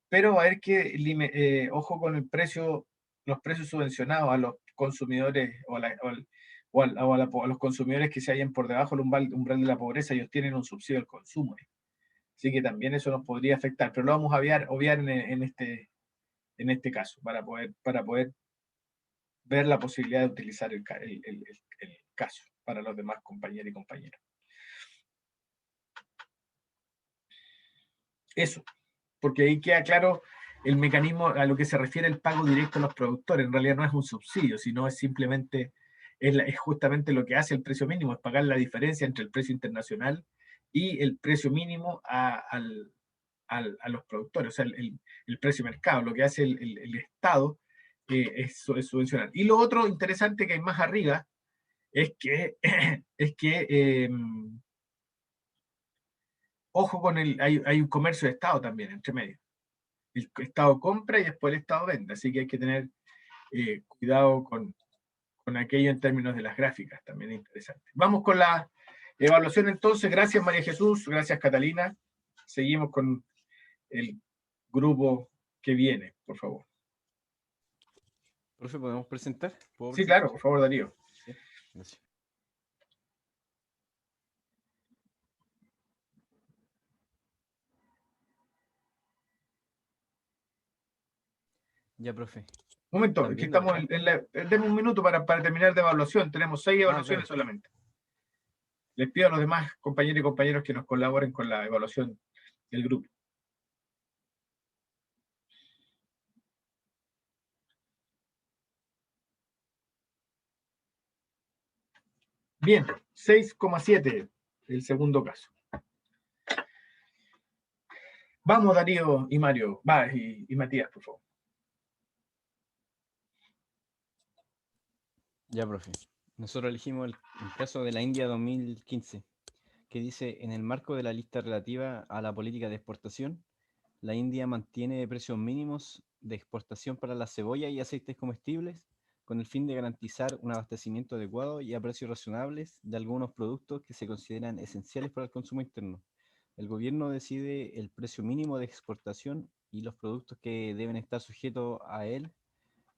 [SPEAKER 1] pero va a haber que, ojo con los precios subvencionados a los consumidores a los consumidores que se hallen por debajo del umbral de la pobreza. Ellos tienen un subsidio al consumo. Así que también eso nos podría afectar, pero lo vamos a obviar en este caso, para poder ver la posibilidad de utilizar el caso para los demás compañeros y compañeras. Eso, porque ahí queda claro el mecanismo a lo que se refiere el pago directo a los productores. En realidad no es un subsidio, sino es simplemente, es justamente lo que hace el precio mínimo, es pagar la diferencia entre el precio internacional y el precio mínimo a los productores, o sea, el precio de mercado. Lo que hace el Estado es subvencionar. Y lo otro interesante que hay más arriba es que, ojo con hay un comercio de Estado también entre medio. El Estado compra y después el Estado vende, así que hay que tener cuidado con aquello en términos de las gráficas, también es interesante. Vamos con la evaluación entonces. Gracias María Jesús, gracias Catalina. Seguimos con el grupo que viene, por favor.
[SPEAKER 10] Profe, ¿podemos presentar?
[SPEAKER 1] Sí, claro, por favor, Darío.
[SPEAKER 10] Sí, gracias. Ya, profe.
[SPEAKER 1] Un momento, aquí estamos demos un minuto para terminar de evaluación. Tenemos 6 evaluaciones
[SPEAKER 10] claro.
[SPEAKER 1] solamente. Les pido a los demás compañeros y compañeros que nos colaboren con la evaluación del grupo. Bien, 6,7 el segundo caso. Vamos, Darío y Mario. Y Matías, por favor.
[SPEAKER 10] Ya, profe. Nosotros elegimos el caso de la India 2015, que dice, en el marco de la lista relativa a la política de exportación, la India mantiene precios mínimos de exportación para la cebolla y aceites comestibles con el fin de garantizar un abastecimiento adecuado y a precios razonables de algunos productos que se consideran esenciales para el consumo interno. El gobierno decide el precio mínimo de exportación y los productos que deben estar sujetos a él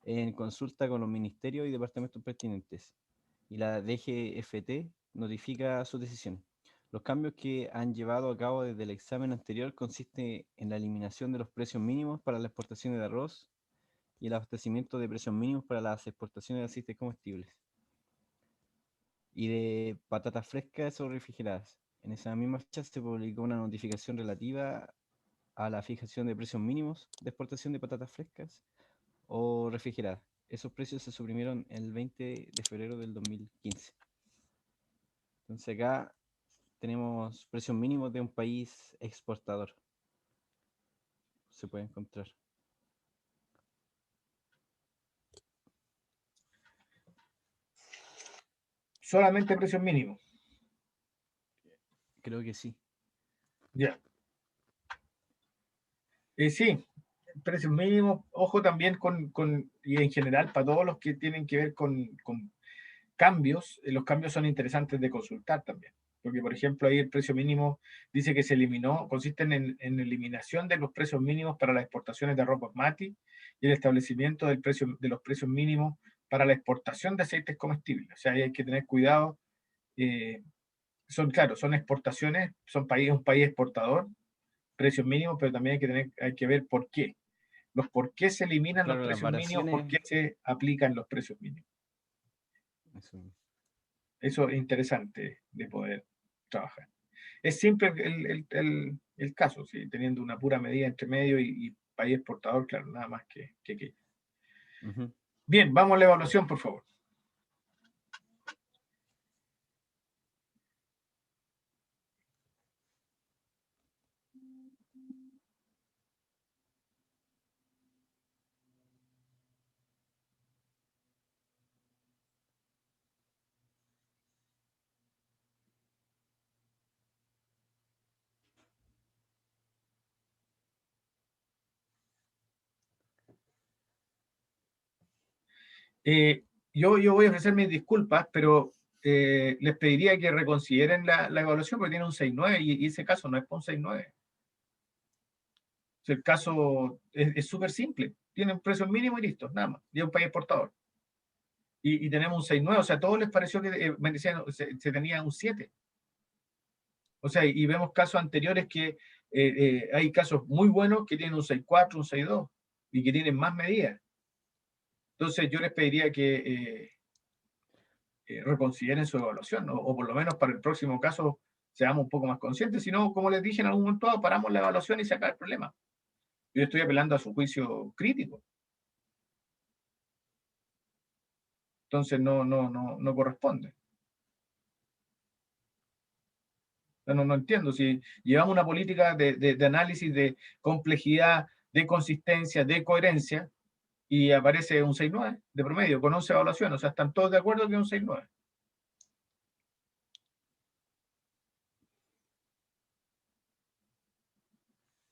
[SPEAKER 10] en consulta con los ministerios y departamentos pertinentes. Y la DGFT notifica su decisión. Los cambios que han llevado a cabo desde el examen anterior consisten en la eliminación de los precios mínimos para las exportaciones de arroz y el abastecimiento de precios mínimos para las exportaciones de aceites comestibles y de patatas frescas o refrigeradas. En esa misma fecha se publicó una notificación relativa a la fijación de precios mínimos de exportación de patatas frescas o refrigeradas. Esos precios se suprimieron el 20 de febrero del 2015. Entonces acá tenemos precios mínimos de un país exportador. Se puede encontrar.
[SPEAKER 1] Solamente precios mínimos.
[SPEAKER 10] Creo que sí.
[SPEAKER 1] Ya. Sí, precios mínimos. Ojo también y en general para todos los que tienen que ver con cambios, los cambios son interesantes de consultar también. Porque, por ejemplo, ahí el precio mínimo dice que se eliminó, consisten en eliminación de los precios mínimos para las exportaciones de arroz basmati y el establecimiento de los precios mínimos para la exportación de aceites comestibles. O sea, ahí hay que tener cuidado. Son exportaciones, un país exportador, precios mínimos, pero también hay que ver por qué. Por qué se eliminan
[SPEAKER 10] Claro,
[SPEAKER 1] los
[SPEAKER 10] las
[SPEAKER 1] precios mínimos, por qué se aplican los precios mínimos. Eso es interesante de poder trabajar. Es simple el caso, ¿sí? Teniendo una pura medida entre medio y país exportador, claro, nada más que. Bien, vamos a la evaluación, por favor. Yo voy a ofrecer mis disculpas, pero les pediría que reconsideren la evaluación porque tiene un 6.9 y ese caso no es por un 6.9. El caso es súper simple. Tienen precios mínimos y listos, nada más. Y es un país exportador. Y tenemos un 6.9, o sea, a todos les pareció que se tenía un 7. O sea, y vemos casos anteriores que hay casos muy buenos que tienen un 6.4, un 6.2 y que tienen más medidas. Entonces yo les pediría que reconsideren su evaluación, ¿no? O por lo menos para el próximo caso seamos un poco más conscientes. Si no, como les dije en algún momento dado, paramos la evaluación y se acaba el problema. Yo estoy apelando a su juicio crítico. Entonces no corresponde. No entiendo. Si llevamos una política de análisis, de complejidad, de consistencia, de coherencia, y aparece un 6.9 de promedio, con 11 evaluaciones. O sea, están todos de acuerdo que es un 6.9.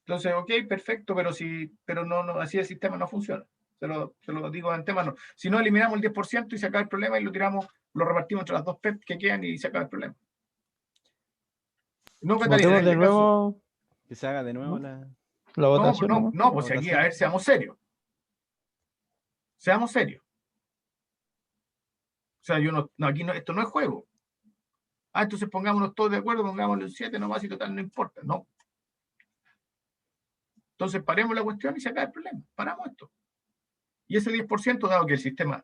[SPEAKER 1] Entonces, ok, perfecto, pero no, así el sistema no funciona. Se lo digo de antemano. Si no, eliminamos el 10% y se acaba el problema y lo tiramos, lo repartimos entre las dos PEP que quedan y se acaba el problema. No, Catalina,
[SPEAKER 2] Votemos
[SPEAKER 1] en
[SPEAKER 2] de
[SPEAKER 1] este caso,
[SPEAKER 2] nuevo
[SPEAKER 10] Que se haga de nuevo
[SPEAKER 2] la
[SPEAKER 1] no,
[SPEAKER 2] votación.
[SPEAKER 1] no,
[SPEAKER 2] ¿No?
[SPEAKER 1] pues
[SPEAKER 10] La
[SPEAKER 1] aquí,
[SPEAKER 10] votación.
[SPEAKER 1] a ver, seamos serios. Seamos serios. O sea, aquí esto no es juego. Entonces pongámonos todos de acuerdo, pongámosle un 7 nomás y total no importa. No. Entonces paremos la cuestión y se acaba el problema. Paramos esto. Y ese 10%, dado que el sistema,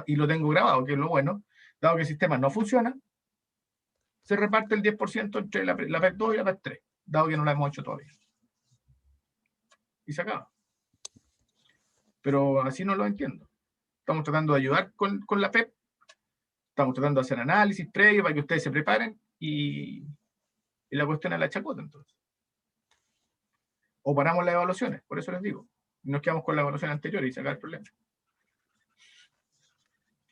[SPEAKER 1] y lo tengo grabado, que es lo bueno, dado que el sistema no funciona, se reparte el 10% entre la PEP 2 y la PEP 3, dado que no la hemos hecho todavía. Y se acaba. Pero así no lo entiendo. Estamos tratando de ayudar con la PEP, estamos tratando de hacer análisis previo para que ustedes se preparen y la cuestión es la chacota, entonces. O paramos las evaluaciones, por eso les digo. Nos quedamos con la evaluación anterior y se acaba el problema.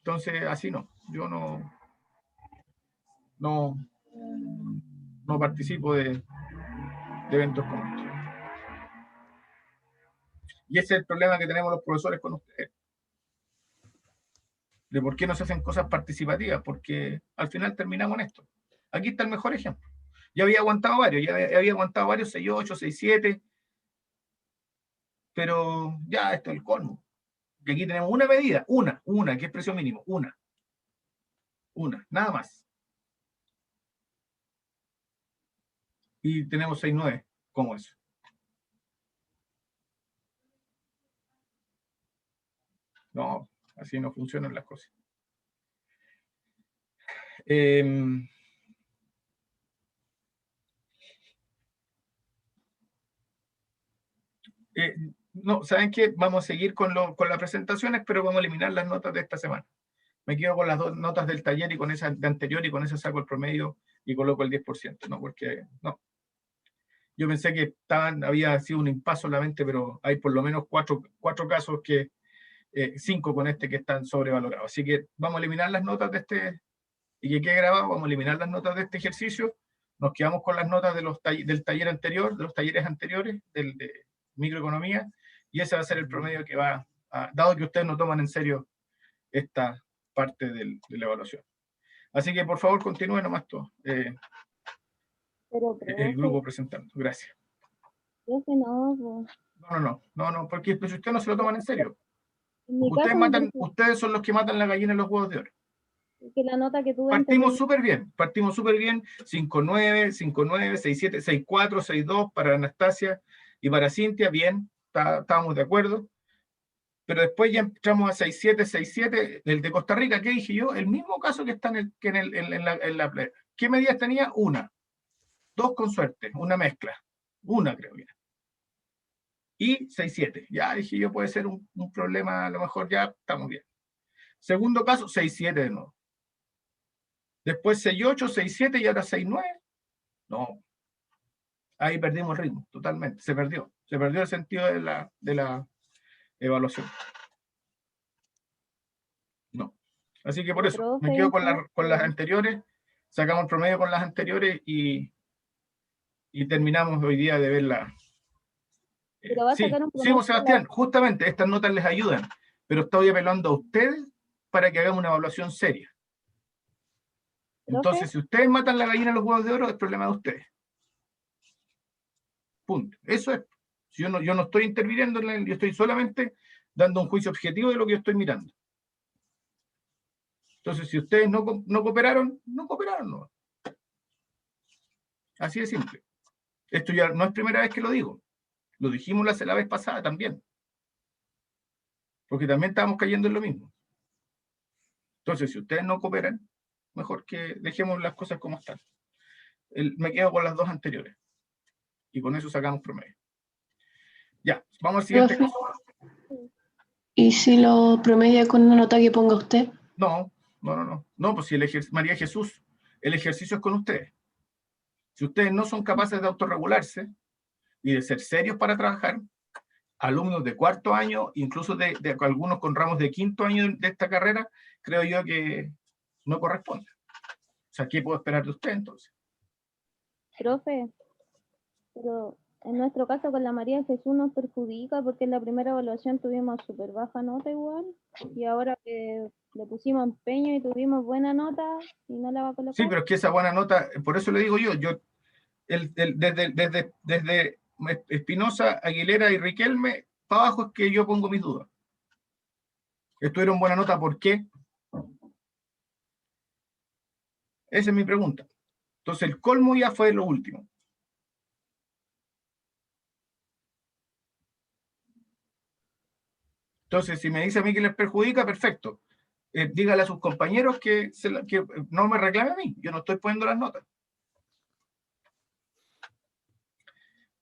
[SPEAKER 1] Entonces, así no. Yo no participo de eventos como estos. Y ese es el problema que tenemos los profesores con ustedes. De por qué no se hacen cosas participativas, porque al final terminamos en esto. Aquí está el mejor ejemplo. Ya había aguantado varios, 6.8, 6.7, pero ya esto es el colmo. Que aquí tenemos una medida, una, que es precio mínimo, una, nada más. Y tenemos 6.9, ¿cómo eso? No, así no funcionan las cosas. No, ¿saben qué? Vamos a seguir con las presentaciones, pero vamos a eliminar las notas de esta semana. Me quedo con las dos notas del taller y con esa de anterior y con esa saco el promedio y coloco el 10%, ¿no? Porque, no. Yo pensé que había sido un impasse solamente, pero hay por lo menos cuatro casos que, 5 con este que están sobrevalorados. Así que vamos a eliminar las notas de este, y que quede grabado, vamos a eliminar las notas de este ejercicio. Nos quedamos con las notas del taller anterior, de los talleres anteriores, de microeconomía, y ese va a ser el promedio que va dado que ustedes no toman en serio esta parte de la evaluación. Así que por favor continúen nomás todo,
[SPEAKER 9] Pero,
[SPEAKER 1] el grupo presentando. Gracias.
[SPEAKER 9] profe, no,
[SPEAKER 1] No, porque si ustedes no se lo toman en serio.
[SPEAKER 9] en mi caso,
[SPEAKER 1] Ustedes son los que matan la gallina en los huevos de oro.
[SPEAKER 9] que la nota que tuve
[SPEAKER 1] Partimos súper bien, 5.9, 5.9, 6.7, 6.4, 6.2 para Anastasia y para Cintia, bien, estábamos de acuerdo, pero después ya entramos a 6.7, 6.7, el de Costa Rica, ¿qué dije yo? El mismo caso que está en la ¿qué medidas tenía? Una, dos con suerte, una mezcla, una creo que era. Y 6.7, ya dije yo, puede ser un problema, a lo mejor ya estamos bien. Segundo caso, 6.7 de nuevo. Después 6.8, 6.7 y ahora 6.9. No. Ahí perdimos el ritmo, totalmente. Se perdió el sentido de la evaluación. No. Así que por eso, me quedo con las anteriores, sacamos el promedio con las anteriores y terminamos hoy día de verla.
[SPEAKER 9] Pero va a
[SPEAKER 1] Sí,
[SPEAKER 9] sacar un promedio
[SPEAKER 1] Sebastián, justamente estas notas les ayudan, pero estoy apelando a ustedes para que hagamos una evaluación seria.
[SPEAKER 9] ¿Profe?
[SPEAKER 1] Entonces, si ustedes matan la gallina de los huevos de oro, es problema de ustedes. Punto. Eso es. Yo no estoy interviniendo, yo estoy solamente dando un juicio objetivo de lo que yo estoy mirando. Entonces, si ustedes no cooperaron, no cooperaron. No. Así de simple. Esto ya no es primera vez que lo digo. Lo dijimos la vez pasada también. Porque también estábamos cayendo en lo mismo. Entonces, si ustedes no cooperan, mejor que dejemos las cosas como están. Me quedo con las dos anteriores. Y con eso sacamos promedio. Ya, vamos al siguiente
[SPEAKER 11] Profe,
[SPEAKER 1] caso.
[SPEAKER 11] ¿y si lo promedia con una nota que ponga usted?
[SPEAKER 1] No, pues si María Jesús, el ejercicio es con ustedes. Si ustedes no son capaces de autorregularse y de ser serios para trabajar, alumnos de cuarto año, incluso de algunos con ramos de quinto año de esta carrera, creo yo que no corresponde. O sea, ¿qué puedo esperar de usted entonces?
[SPEAKER 9] Profe, pero en nuestro caso con la María Jesús nos perjudica porque en la primera evaluación tuvimos súper baja nota igual, y ahora que le pusimos empeño y tuvimos buena nota y no la va a colocar.
[SPEAKER 1] Sí, pero es que esa buena nota, por eso le digo yo desde Espinosa, Aguilera y Riquelme, para abajo es que yo pongo mis dudas. ¿Estuvieron buena nota por qué? Esa es mi pregunta. Entonces el colmo ya fue lo último. Entonces, si me dice a mí que les perjudica, perfecto. Dígale a sus compañeros que no me reclame a mí. Yo no estoy poniendo las notas.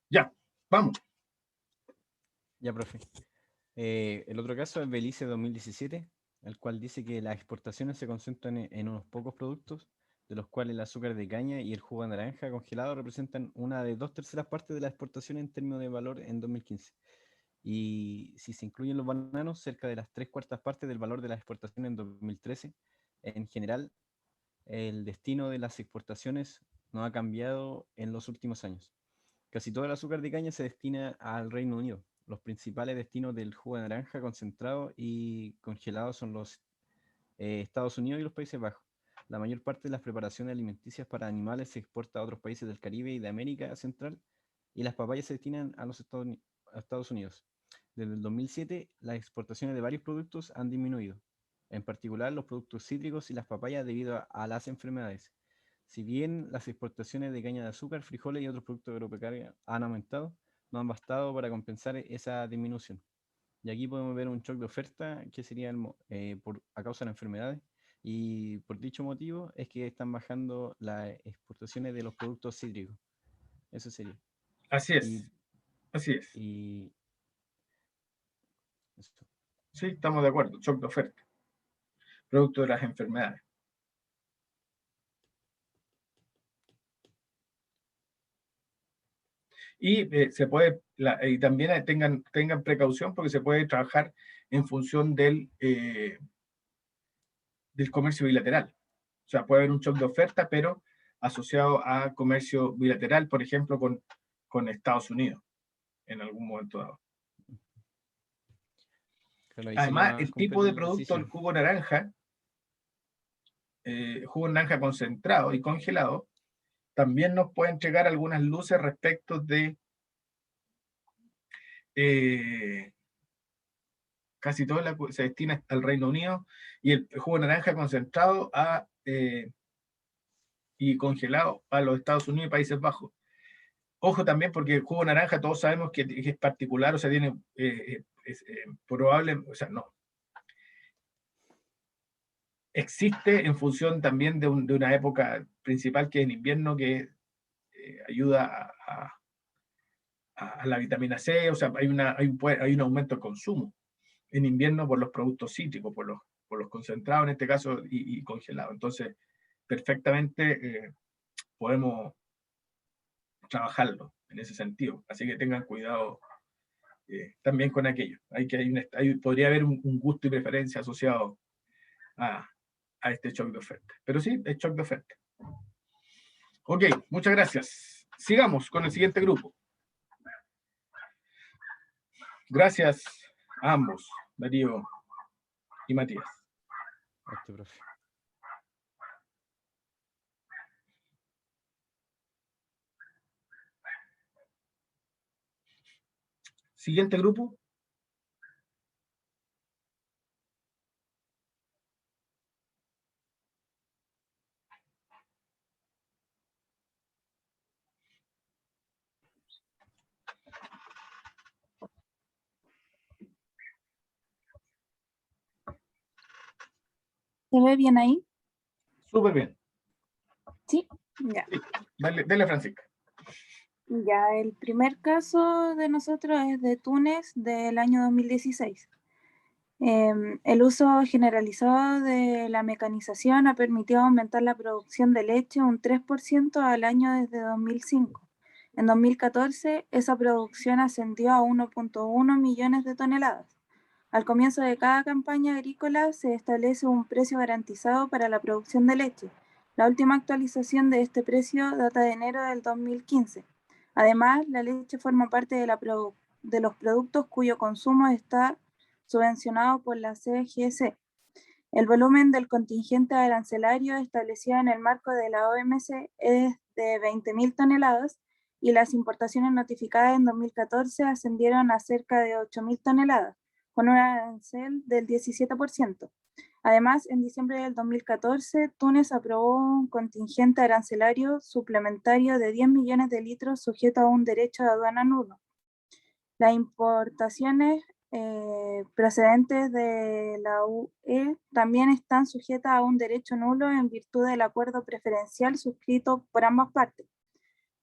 [SPEAKER 1] Ya, vamos.
[SPEAKER 10] Ya, profe. El otro caso es Belice 2017, el cual dice que las exportaciones se concentran en unos pocos productos, de los cuales el azúcar de caña y el jugo de naranja congelado representan una de 2/3 partes de la exportación en términos de valor en 2015. Y si se incluyen los bananos, cerca de las 3/4 partes del valor de la exportación en 2013. En general, el destino de las exportaciones no ha cambiado en los últimos años. Casi todo el azúcar de caña se destina al Reino Unido. Los principales destinos del jugo de naranja concentrado y congelado son los Estados Unidos y los Países Bajos. La mayor parte de las preparaciones alimenticias para animales se exporta a otros países del Caribe y de América Central, y las papayas se destinan a los Estados Unidos. Desde el 2007, las exportaciones de varios productos han disminuido, en particular los productos cítricos y las papayas debido a las enfermedades. Si bien las exportaciones de caña de azúcar, frijoles y otros productos agropecuarios han aumentado, no han bastado para compensar esa disminución. Y aquí podemos ver un shock de oferta que sería a causa de las enfermedades, y por dicho motivo es que están bajando las exportaciones de los productos cítricos. Eso sería.
[SPEAKER 1] Así es. Así es.
[SPEAKER 10] Y eso.
[SPEAKER 1] Sí, estamos de acuerdo. Shock de oferta. Producto de las enfermedades. Y se puede, y también tengan precaución porque se puede trabajar en función del comercio bilateral. O sea, puede haber un shock de oferta, pero asociado a comercio bilateral, por ejemplo, con Estados Unidos, en algún momento dado. Además, el tipo de producto, el jugo naranja concentrado y congelado, también nos puede entregar algunas luces respecto de casi todo se destina al Reino Unido, y el jugo naranja concentrado y congelado a los Estados Unidos y Países Bajos. Ojo también, porque el jugo naranja todos sabemos que es particular, o sea, tiene probable, o sea, no. Existe en función también de una época principal que es el invierno, que ayuda a la vitamina C, o sea, hay un aumento de consumo en invierno por los productos cítricos, por los concentrados en este caso y congelados. Entonces, perfectamente podemos trabajarlo en ese sentido. Así que tengan cuidado también con aquello. Podría haber un gusto y preferencia asociado a este shock de oferta. Pero sí, es shock de oferta. Ok, muchas gracias. Sigamos con el siguiente grupo. Gracias a ambos, Darío y Matías.
[SPEAKER 10] Este, profe.
[SPEAKER 1] Siguiente grupo.
[SPEAKER 12] ¿Se ve bien ahí?
[SPEAKER 1] Súper bien.
[SPEAKER 12] Sí, ya.
[SPEAKER 1] Sí. Dale, Francisca.
[SPEAKER 12] Ya, el primer caso de nosotros es de Túnez del año 2016. El uso generalizado de la mecanización ha permitido aumentar la producción de leche un 3% al año desde 2005. En 2014, esa producción ascendió a 1.1 millones de toneladas. Al comienzo de cada campaña agrícola se establece un precio garantizado para la producción de leche. La última actualización de este precio data de enero del 2015. Además, la leche forma parte de los productos cuyo consumo está subvencionado por la CGC. El volumen del contingente arancelario establecido en el marco de la OMC es de 20.000 toneladas y las importaciones notificadas en 2014 ascendieron a cerca de 8.000 toneladas, con un arancel del 17%. Además, en diciembre del 2014, Túnez aprobó un contingente arancelario suplementario de 10 millones de litros sujeto a un derecho de aduana nulo. Las importaciones procedentes de la UE también están sujetas a un derecho nulo en virtud del acuerdo preferencial suscrito por ambas partes.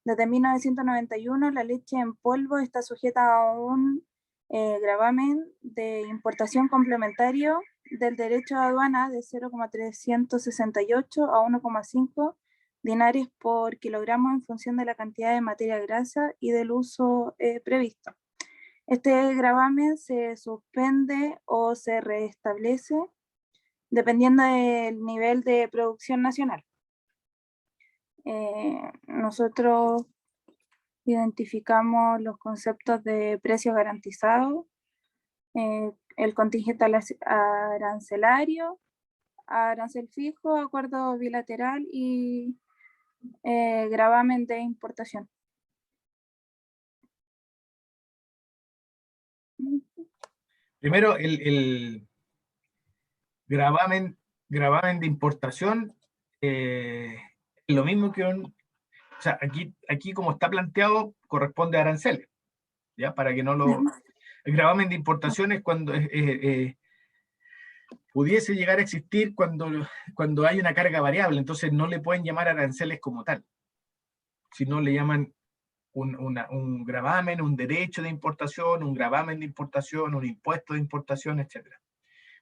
[SPEAKER 12] Desde 1991, la leche en polvo está sujeta a un gravamen de importación complementario del derecho de aduana de 0,368 a 1,5 dinares por kilogramo en función de la cantidad de materia grasa y del uso previsto. Este gravamen se suspende o se restablece dependiendo del nivel de producción nacional. Nosotros identificamos los conceptos de precio garantizado, el contingente arancelario, arancel fijo, acuerdo bilateral y gravamen de importación.
[SPEAKER 1] Primero, el gravamen de importación es lo mismo que un... O sea, aquí como está planteado, corresponde a aranceles, ¿ya? Para que no lo... El gravamen de importación es cuando pudiese llegar a existir cuando hay una carga variable, entonces no le pueden llamar aranceles como tal, sino le llaman un gravamen, un derecho de importación, un gravamen de importación, un impuesto de importación, etc.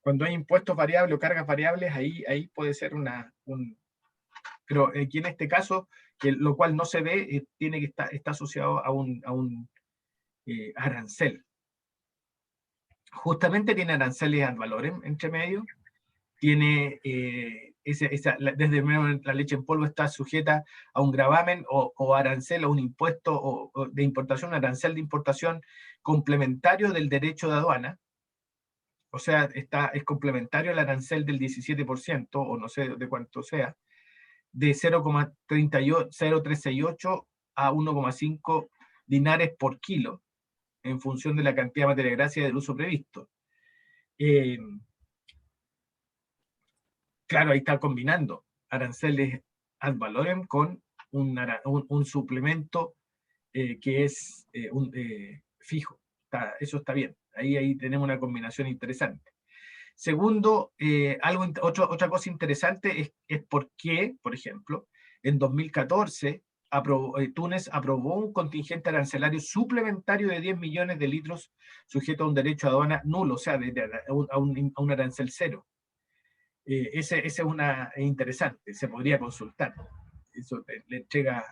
[SPEAKER 1] Cuando hay impuestos variables o cargas variables, ahí puede ser pero aquí en este caso, lo cual no se ve, tiene que está asociado a un arancel. Justamente tiene aranceles ad valorem entre medio, tiene desde la leche en polvo está sujeta a un gravamen o arancel o un impuesto de importación, un arancel de importación complementario del derecho de aduana. O sea, es complementario al arancel del 17%, o no sé de cuánto sea, de 0,368 a 1,5 dinares por kilo, en función de la cantidad de materia grasa y del uso previsto. Claro, ahí está combinando aranceles ad valorem con un suplemento que es fijo. Eso está bien. Ahí tenemos una combinación interesante. Segundo, otra cosa interesante es por qué, por ejemplo, en 2014 Túnez aprobó un contingente arancelario suplementario de 10 millones de litros sujeto a un derecho de aduana nulo, o sea, a un arancel cero. Ese es interesante, se podría consultar. Eso le entrega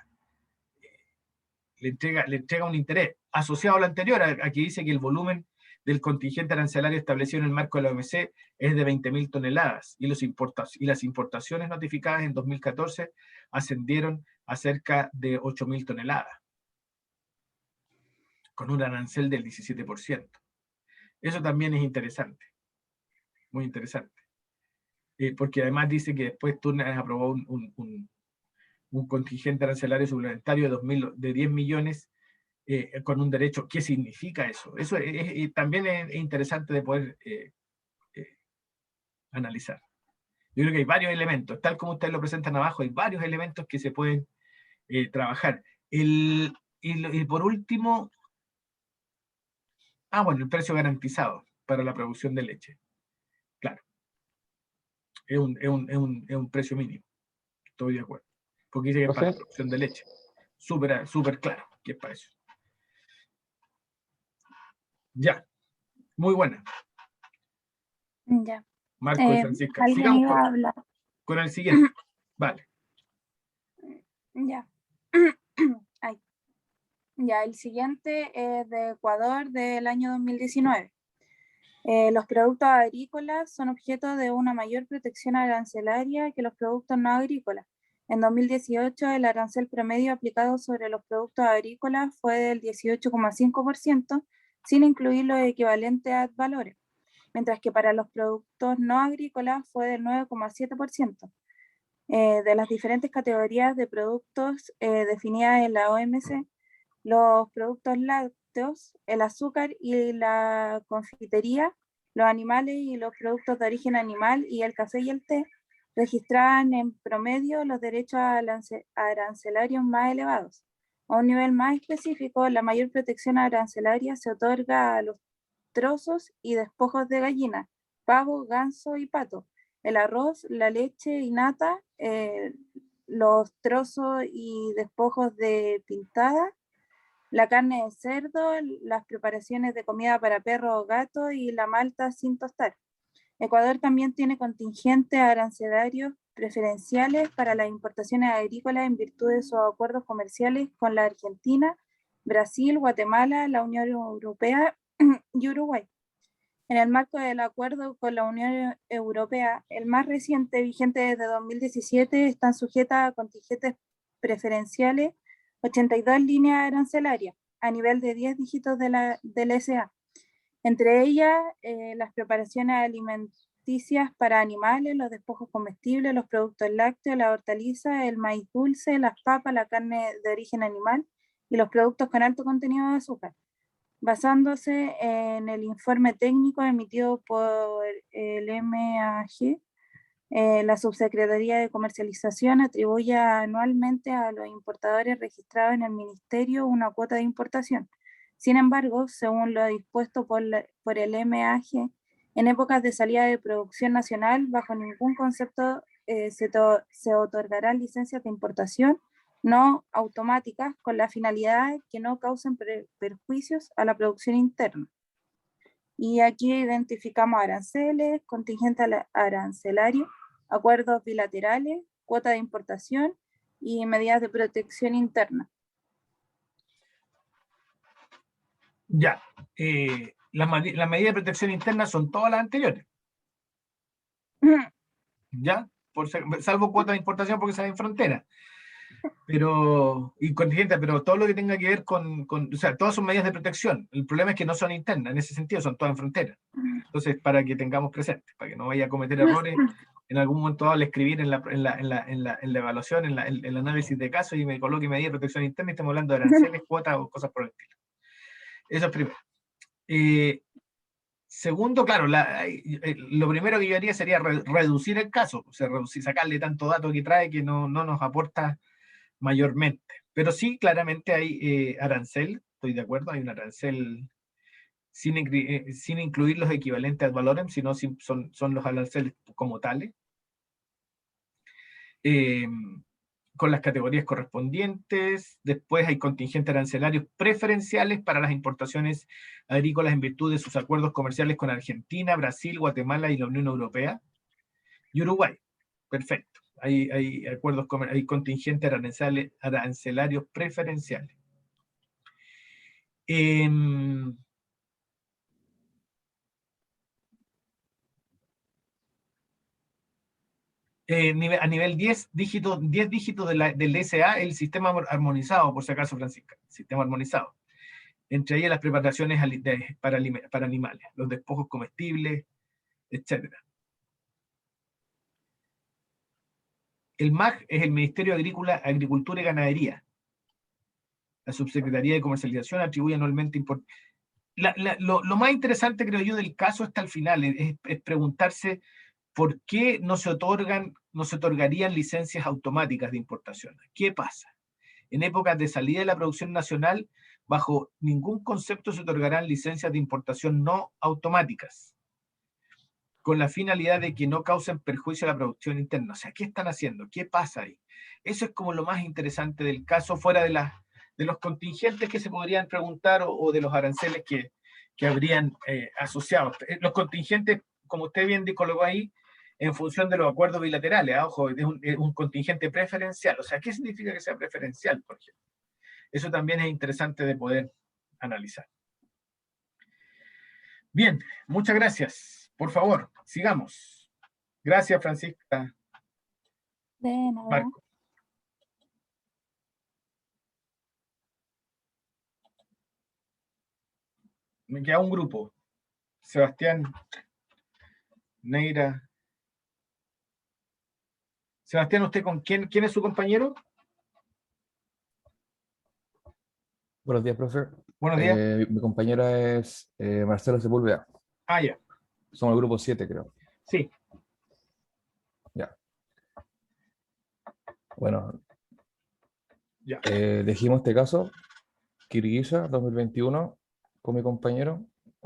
[SPEAKER 1] un interés. Asociado a lo anterior, aquí dice que el volumen del contingente arancelario establecido en el marco de la OMC es de 20.000 toneladas y las importaciones notificadas en 2014 ascendieron a cerca de 8.000 toneladas, con un arancel del 17%. Eso también es interesante, muy interesante. porque además dice que después Túnez aprobó un contingente arancelario suplementario de 10 millones con un derecho. ¿Qué significa eso? Eso también es interesante de poder analizar. Yo creo que hay varios elementos, tal como ustedes lo presentan abajo, hay varios elementos que se pueden trabajar. Y por último, bueno, el precio garantizado para la producción de leche. Claro, es un precio mínimo, estoy de acuerdo. Porque dice que es para la producción de leche. Súper claro que es para eso. Ya, muy buena.
[SPEAKER 12] Ya.
[SPEAKER 1] Marco y Francisca.
[SPEAKER 12] ¿Alguien
[SPEAKER 1] Sigamos
[SPEAKER 12] iba a hablar?
[SPEAKER 1] con el siguiente. Vale.
[SPEAKER 12] Ya. Ay. Ya, el siguiente es de Ecuador del año 2019. Los productos agrícolas son objeto de una mayor protección arancelaria que los productos no agrícolas. En 2018, el arancel promedio aplicado sobre los productos agrícolas fue del 18,5%, sin incluir los equivalentes ad valores, mientras que para los productos no agrícolas fue del 9,7%. De las diferentes categorías de productos definidas en la OMC, los productos lácteos, el azúcar y la confitería, los animales y los productos de origen animal y el café y el té registraban en promedio los derechos arancelarios más elevados. A un nivel más específico, la mayor protección arancelaria se otorga a los trozos y despojos de gallina, pavo, ganso y pato, el arroz, la leche y nata, los trozos y despojos de pintada, la carne de cerdo, las preparaciones de comida para perro o gato y la malta sin tostar. Ecuador también tiene contingentes arancelarios preferenciales para las importaciones agrícolas en virtud de sus acuerdos comerciales con la Argentina, Brasil, Guatemala, la Unión Europea y Uruguay. En el marco del acuerdo con la Unión Europea, el más reciente, vigente desde 2017, están sujetas a contingentes preferenciales 82 líneas arancelarias a nivel de 10 dígitos del SA. Entre ellas, las preparaciones alimenticias para animales, los despojos comestibles, los productos lácteos, la hortaliza, el maíz dulce, las papas, la carne de origen animal y los productos con alto contenido de azúcar. Basándose en el informe técnico emitido por el MAG, la Subsecretaría de Comercialización atribuye anualmente a los importadores registrados en el Ministerio una cuota de importación. Sin embargo, según lo dispuesto por el MAG, en épocas de salida de producción nacional, bajo ningún concepto se otorgarán licencias de importación no automáticas con la finalidad que no causen perjuicios a la producción interna. Y aquí identificamos aranceles, contingente arancelario, acuerdos bilaterales, cuota de importación y medidas de protección interna.
[SPEAKER 1] Ya, las medidas de protección interna son todas las anteriores. ¿Ya? Salvo cuota de importación porque sale en frontera. Y contingente, pero todo lo que tenga que ver o sea, todas son medidas de protección. El problema es que no son internas, en ese sentido, son todas en frontera. Entonces, para que tengamos presente, para que no vaya a cometer errores, en algún momento al escribir en la evaluación, en el análisis de casos y me coloque medidas de protección interna y estamos hablando de aranceles, cuotas o cosas por el estilo. Eso es primero. Segundo, claro, lo primero que yo haría sería reducir el caso, o sea, sacarle tanto dato que trae que no nos aporta mayormente. Pero sí, claramente hay arancel, estoy de acuerdo, hay un arancel sin incluir los equivalentes ad valorem, sino son los aranceles como tales, con las categorías correspondientes. Después hay contingentes arancelarios preferenciales para las importaciones agrícolas en virtud de sus acuerdos comerciales con Argentina, Brasil, Guatemala y la Unión Europea y Uruguay. Perfecto. Hay acuerdos, hay contingentes arancelarios preferenciales. A nivel 10 dígitos del SA, el sistema armonizado, por si acaso, Francisca, sistema armonizado. Entre ellas las preparaciones para animales, los despojos comestibles, etc. el MAG es el Ministerio de Agricultura y Ganadería. La Subsecretaría de Comercialización atribuye anualmente lo más interesante, creo yo, del caso hasta el final es preguntarse por qué no se otorgarían licencias automáticas de importación. ¿Qué pasa? En épocas de salida de la producción nacional, bajo ningún concepto se otorgarán licencias de importación no automáticas, con la finalidad de que no causen perjuicio a la producción interna. O sea, ¿qué están haciendo? ¿Qué pasa ahí? Eso es como lo más interesante del caso, fuera de los contingentes que se podrían preguntar o de los aranceles que habrían asociado. Los contingentes, como usted bien colocó ahí, en función de los acuerdos bilaterales, ojo, es un contingente preferencial. O sea, ¿qué significa que sea preferencial, por ejemplo? Eso también es interesante de poder analizar. Bien, muchas gracias. Por favor, sigamos. Gracias, Francisca.
[SPEAKER 12] De nada.
[SPEAKER 1] Marco. Me queda un grupo. Sebastián, Neira. Sebastián, ¿usted con quién es su compañero?
[SPEAKER 13] Buenos días, profe.
[SPEAKER 1] Buenos días.
[SPEAKER 13] Mi compañera es Marcelo Sepúlveda.
[SPEAKER 1] Ah, ya.
[SPEAKER 13] Somos el grupo 7, creo.
[SPEAKER 1] Sí.
[SPEAKER 13] Ya. Bueno.
[SPEAKER 1] Ya.
[SPEAKER 13] Elegimos este caso, Kirguisa 2021, con mi compañero.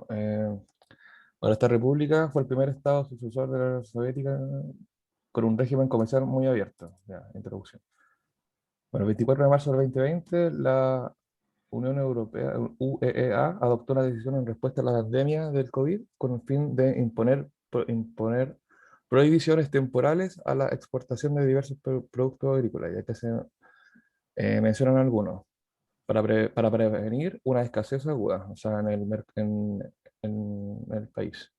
[SPEAKER 13] Ahora esta república fue el primer estado sucesor de la Unión Soviética con un régimen comercial muy abierto. Ya, introducción. Bueno, el 24 de marzo del 2020, la Unión Europea, UEA, adoptó una decisión en respuesta a la pandemia del COVID con el fin de imponer prohibiciones temporales a la exportación de diversos productos agrícolas, ya que se mencionan algunos, para prevenir una escasez aguda, o sea, en el país.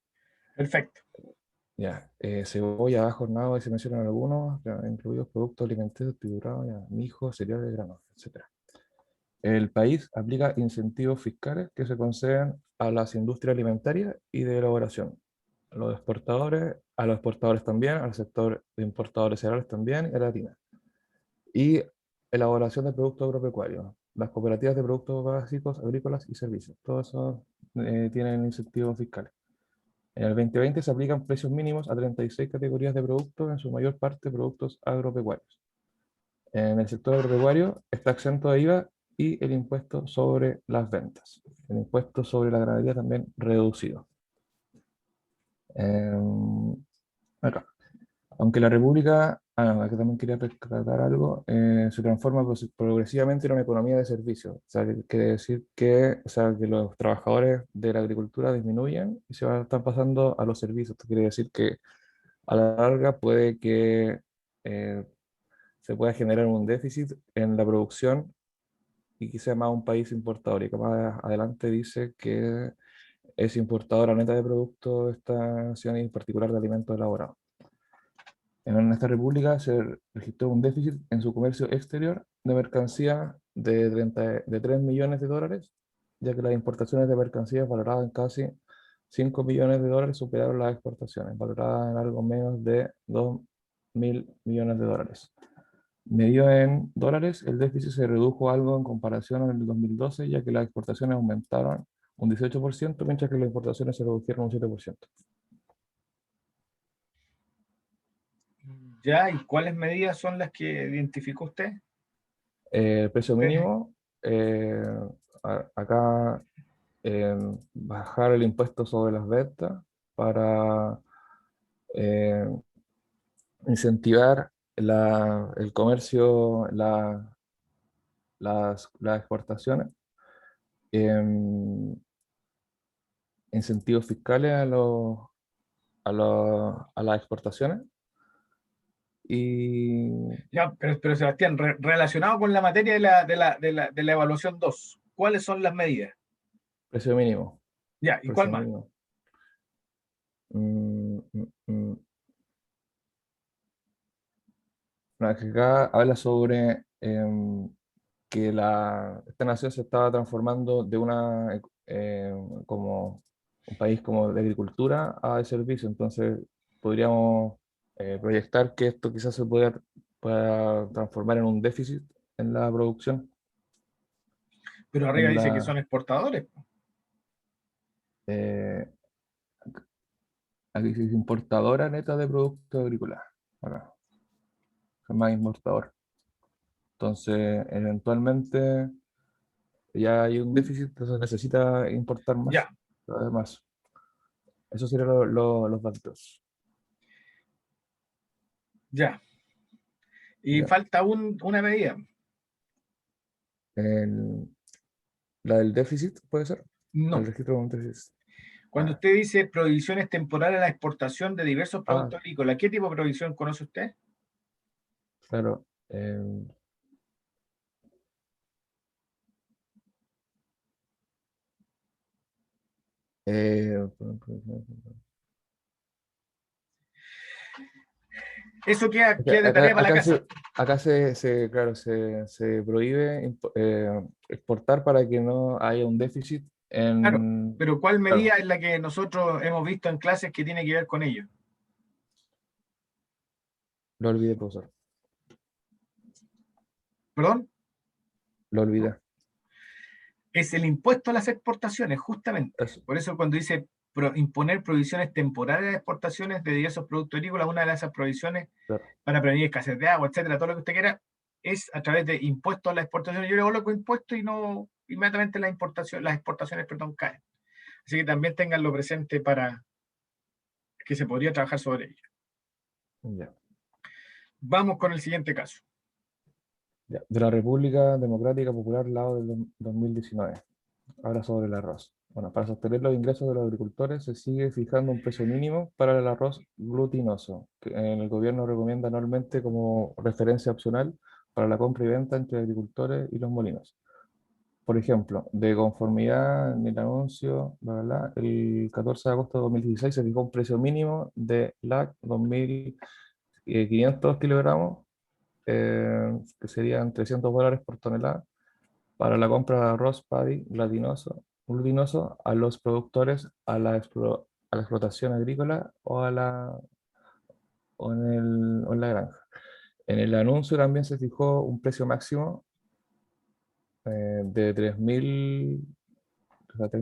[SPEAKER 1] Perfecto.
[SPEAKER 13] Ya, cebolla, ajo, nabo, y se mencionan algunos, ya, incluidos productos alimenticios, triturados, mijo, cereales, granos, etc. El país aplica incentivos fiscales que se conceden a las industrias alimentarias y de elaboración, a los exportadores también, al sector de importadores cereales también, y a la harina. Y elaboración de productos agropecuarios, las cooperativas de productos básicos, agrícolas y servicios. Todos esos tienen incentivos fiscales. En el 2020 se aplican precios mínimos a 36 categorías de productos, en su mayor parte productos agropecuarios. En el sector agropecuario está exento de IVA y el impuesto sobre las ventas. El impuesto sobre la ganadería también reducido. Acá. Aunque la República, aquí también quería rescatar algo, se transforma progresivamente en una economía de servicios. O sea, quiere decir que, o sea, que los trabajadores de la agricultura disminuyen y están pasando a los servicios. Esto quiere decir que a la larga puede que se pueda generar un déficit en la producción y que sea más un país importador. Y que más adelante dice que es importadora neta de productos de esta nación y en particular de alimentos elaborados. En esta república se registró un déficit en su comercio exterior de mercancía de 3 millones de dólares, ya que las importaciones de mercancías valoradas en casi 5 millones de dólares superaron las exportaciones, valoradas en algo menos de 2.000 millones de dólares. Medido en dólares, el déficit se redujo algo en comparación en el 2012, ya que las exportaciones aumentaron un 18%, mientras que las importaciones se redujeron un 7%.
[SPEAKER 1] Ya, ¿y cuáles medidas son las que identificó usted?
[SPEAKER 13] El precio mínimo, acá bajar el impuesto sobre las ventas para incentivar el comercio, las exportaciones, incentivos fiscales a las exportaciones. Y
[SPEAKER 1] ya, pero Sebastián, relacionado con la materia de la evaluación 2, ¿cuáles son las medidas?
[SPEAKER 13] Precio mínimo.
[SPEAKER 1] Ya, ¿y cuál más?
[SPEAKER 13] Acá habla sobre que esta nación se estaba transformando de como un país como de agricultura a de servicio. Entonces podríamos proyectar que esto quizás se pueda pueda transformar en un déficit en la producción.
[SPEAKER 1] Pero arriba
[SPEAKER 13] En
[SPEAKER 1] dice que
[SPEAKER 13] la-
[SPEAKER 1] son exportadores.
[SPEAKER 13] Aquí se dice importadora neta de productos agrícolas. Acá. Es más importador. Entonces, eventualmente ya hay un déficit, entonces necesita importar más.
[SPEAKER 1] Ya.
[SPEAKER 13] Además, esos serían los datos.
[SPEAKER 1] Ya. Y
[SPEAKER 13] Ya.
[SPEAKER 1] falta una medida.
[SPEAKER 13] La del déficit, ¿puede ser?
[SPEAKER 1] No.
[SPEAKER 13] El registro de un déficit.
[SPEAKER 1] Cuando usted dice prohibiciones temporales a la exportación de diversos productos
[SPEAKER 13] Ah.
[SPEAKER 1] agrícolas, ¿qué tipo de prohibición conoce usted?
[SPEAKER 13] Claro.
[SPEAKER 1] Eso queda de tarea para la casa.
[SPEAKER 13] Acá claro, se prohíbe exportar para que no haya un déficit en...
[SPEAKER 1] Claro, pero ¿cuál
[SPEAKER 13] Claro.
[SPEAKER 1] medida es la que nosotros hemos visto en clases que tiene que ver con ello?
[SPEAKER 13] Lo olvidé, profesor.
[SPEAKER 1] ¿Perdón?
[SPEAKER 13] Lo olvidé.
[SPEAKER 1] Es el impuesto a las exportaciones, justamente.
[SPEAKER 13] Eso.
[SPEAKER 1] Por eso cuando dice imponer prohibiciones temporales de exportaciones de diversos productos agrícolas, una de esas prohibiciones
[SPEAKER 13] Claro.
[SPEAKER 1] para prevenir escasez de agua, etcétera, todo lo que usted quiera, es a través de impuestos a las exportaciones. Yo le coloco impuestos y no inmediatamente las exportaciones caen. Así que también tenganlo presente para que se podría trabajar sobre ello.
[SPEAKER 13] Ya.
[SPEAKER 1] Vamos con el siguiente caso.
[SPEAKER 13] Ya. De la República Democrática Popular Lao del 2019. Ahora sobre el arroz. Bueno, para sostener los ingresos de los agricultores se sigue fijando un precio mínimo para el arroz glutinoso, que el gobierno recomienda anualmente como referencia opcional para la compra y venta entre agricultores y los molinos. Por ejemplo, de conformidad en el anuncio, el 14 de agosto de 2016 se fijó un precio mínimo de LAC 2.500 kilogramos, que serían $300 por tonelada, para la compra de arroz paddy glutinoso a los productores, a la explotación agrícola o en la granja. En el anuncio también se fijó un precio máximo de 3.000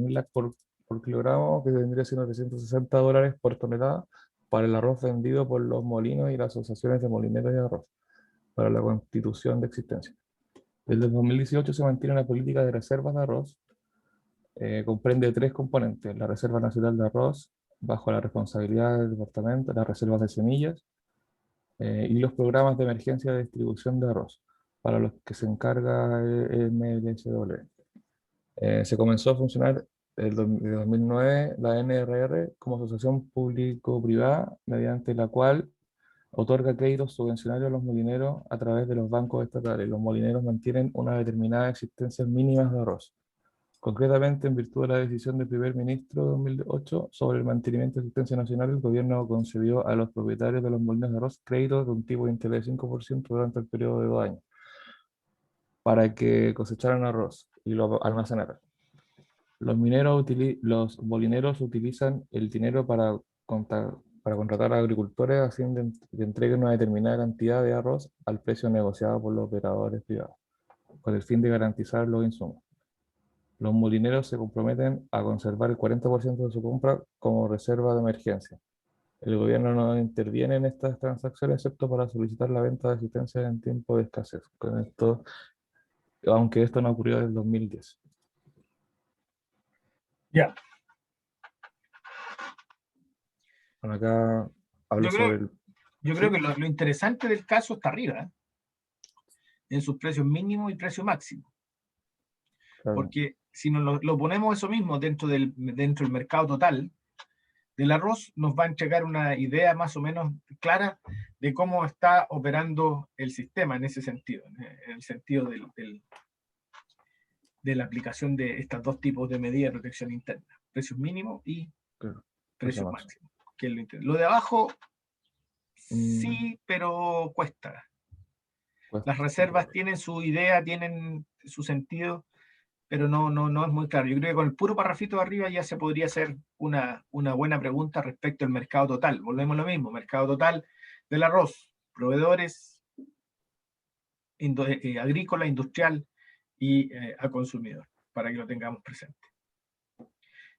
[SPEAKER 13] LAC por kilogramo, que vendría siendo $360 por tonelada para el arroz vendido por los molinos y las asociaciones de molineros de arroz, para la constitución de existencia. Desde el 2018 se mantiene una política de reservas de arroz. Comprende 3 componentes: la Reserva Nacional de Arroz, bajo la responsabilidad del departamento, las reservas de semillas y los programas de emergencia de distribución de arroz, para los que se encarga el MLSW. Se comenzó a funcionar en 2009 la NRR como asociación público-privada, mediante la cual otorga créditos subvencionarios a los molineros a través de los bancos estatales. Los molineros mantienen una determinada existencia mínimas de arroz. Concretamente, en virtud de la decisión del primer ministro de 2008 sobre el mantenimiento de asistencia nacional, el gobierno concedió a los propietarios de los molinos de arroz créditos de un tipo de interés de 5% durante el periodo de 2 años para que cosecharan arroz y lo almacenaran. Los molineros utilizan el dinero para contratar a agricultores a fin de entreguen una determinada cantidad de arroz al precio negociado por los operadores privados, con el fin de garantizar los insumos. Los molineros se comprometen a conservar el 40% de su compra como reserva de emergencia. El gobierno no interviene en estas transacciones excepto para solicitar la venta de asistencia en tiempo de escasez. Con esto, aunque esto no ocurrió desde el 2010.
[SPEAKER 1] Ya.
[SPEAKER 13] Bueno, acá hablo sobre el...
[SPEAKER 1] Yo creo que lo interesante del caso está arriba, ¿eh? En sus precios mínimos y precio máximo.
[SPEAKER 13] Claro.
[SPEAKER 1] Porque si nos lo ponemos eso mismo dentro del mercado total del arroz, nos va a entregar una idea más o menos clara de cómo está operando el sistema en ese sentido, en el sentido de la aplicación de estos dos tipos de medidas de protección interna, precios mínimos y precios máximos. Que lo de abajo sí, pero cuesta. Las reservas tienen su idea, tienen su sentido, pero no es muy claro. Yo creo que con el puro parrafito de arriba ya se podría hacer una buena pregunta respecto al mercado total. Volvemos a lo mismo, mercado total del arroz, proveedores agrícola, industrial y a consumidor, para que lo tengamos presente.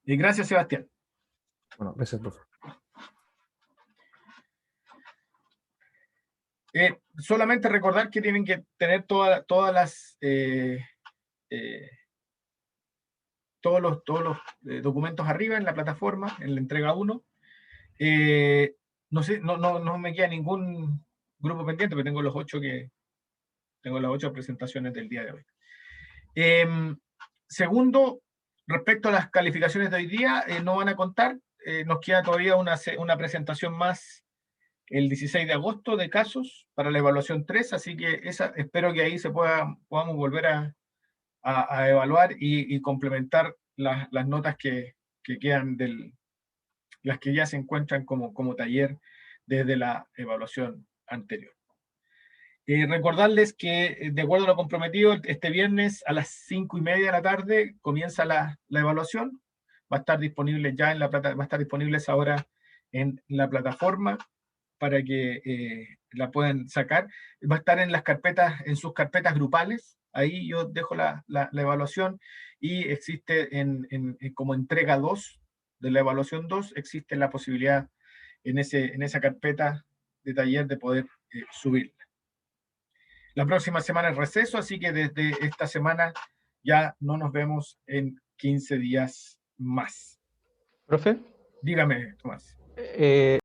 [SPEAKER 1] Y gracias, Sebastián.
[SPEAKER 13] Bueno, gracias, profe.
[SPEAKER 1] Solamente recordar que tienen que tener todas las todos los documentos arriba en la plataforma, en la entrega 1. No sé, no me queda ningún grupo pendiente, porque tengo tengo las 8 presentaciones del día de hoy. Segundo, respecto a las calificaciones de hoy día, no van a contar. Nos queda todavía una presentación más el 16 de agosto de casos para la evaluación 3, así que espero que ahí podamos volver a evaluar y complementar las notas que quedan las que ya se encuentran como taller desde la evaluación anterior. Recordarles que, de acuerdo a lo comprometido, este viernes a las 5:30 de la tarde comienza la evaluación. Va a estar disponible va a estar disponible esa hora en la plataforma para que la puedan sacar. Va a estar en sus carpetas grupales. Ahí yo dejo la evaluación, y existe como entrega 2 de la evaluación 2, existe la posibilidad en esa carpeta de taller de poder subirla. La próxima semana es receso, así que desde esta semana ya no nos vemos en 15 días más.
[SPEAKER 2] ¿Profe?
[SPEAKER 1] Dígame, Tomás.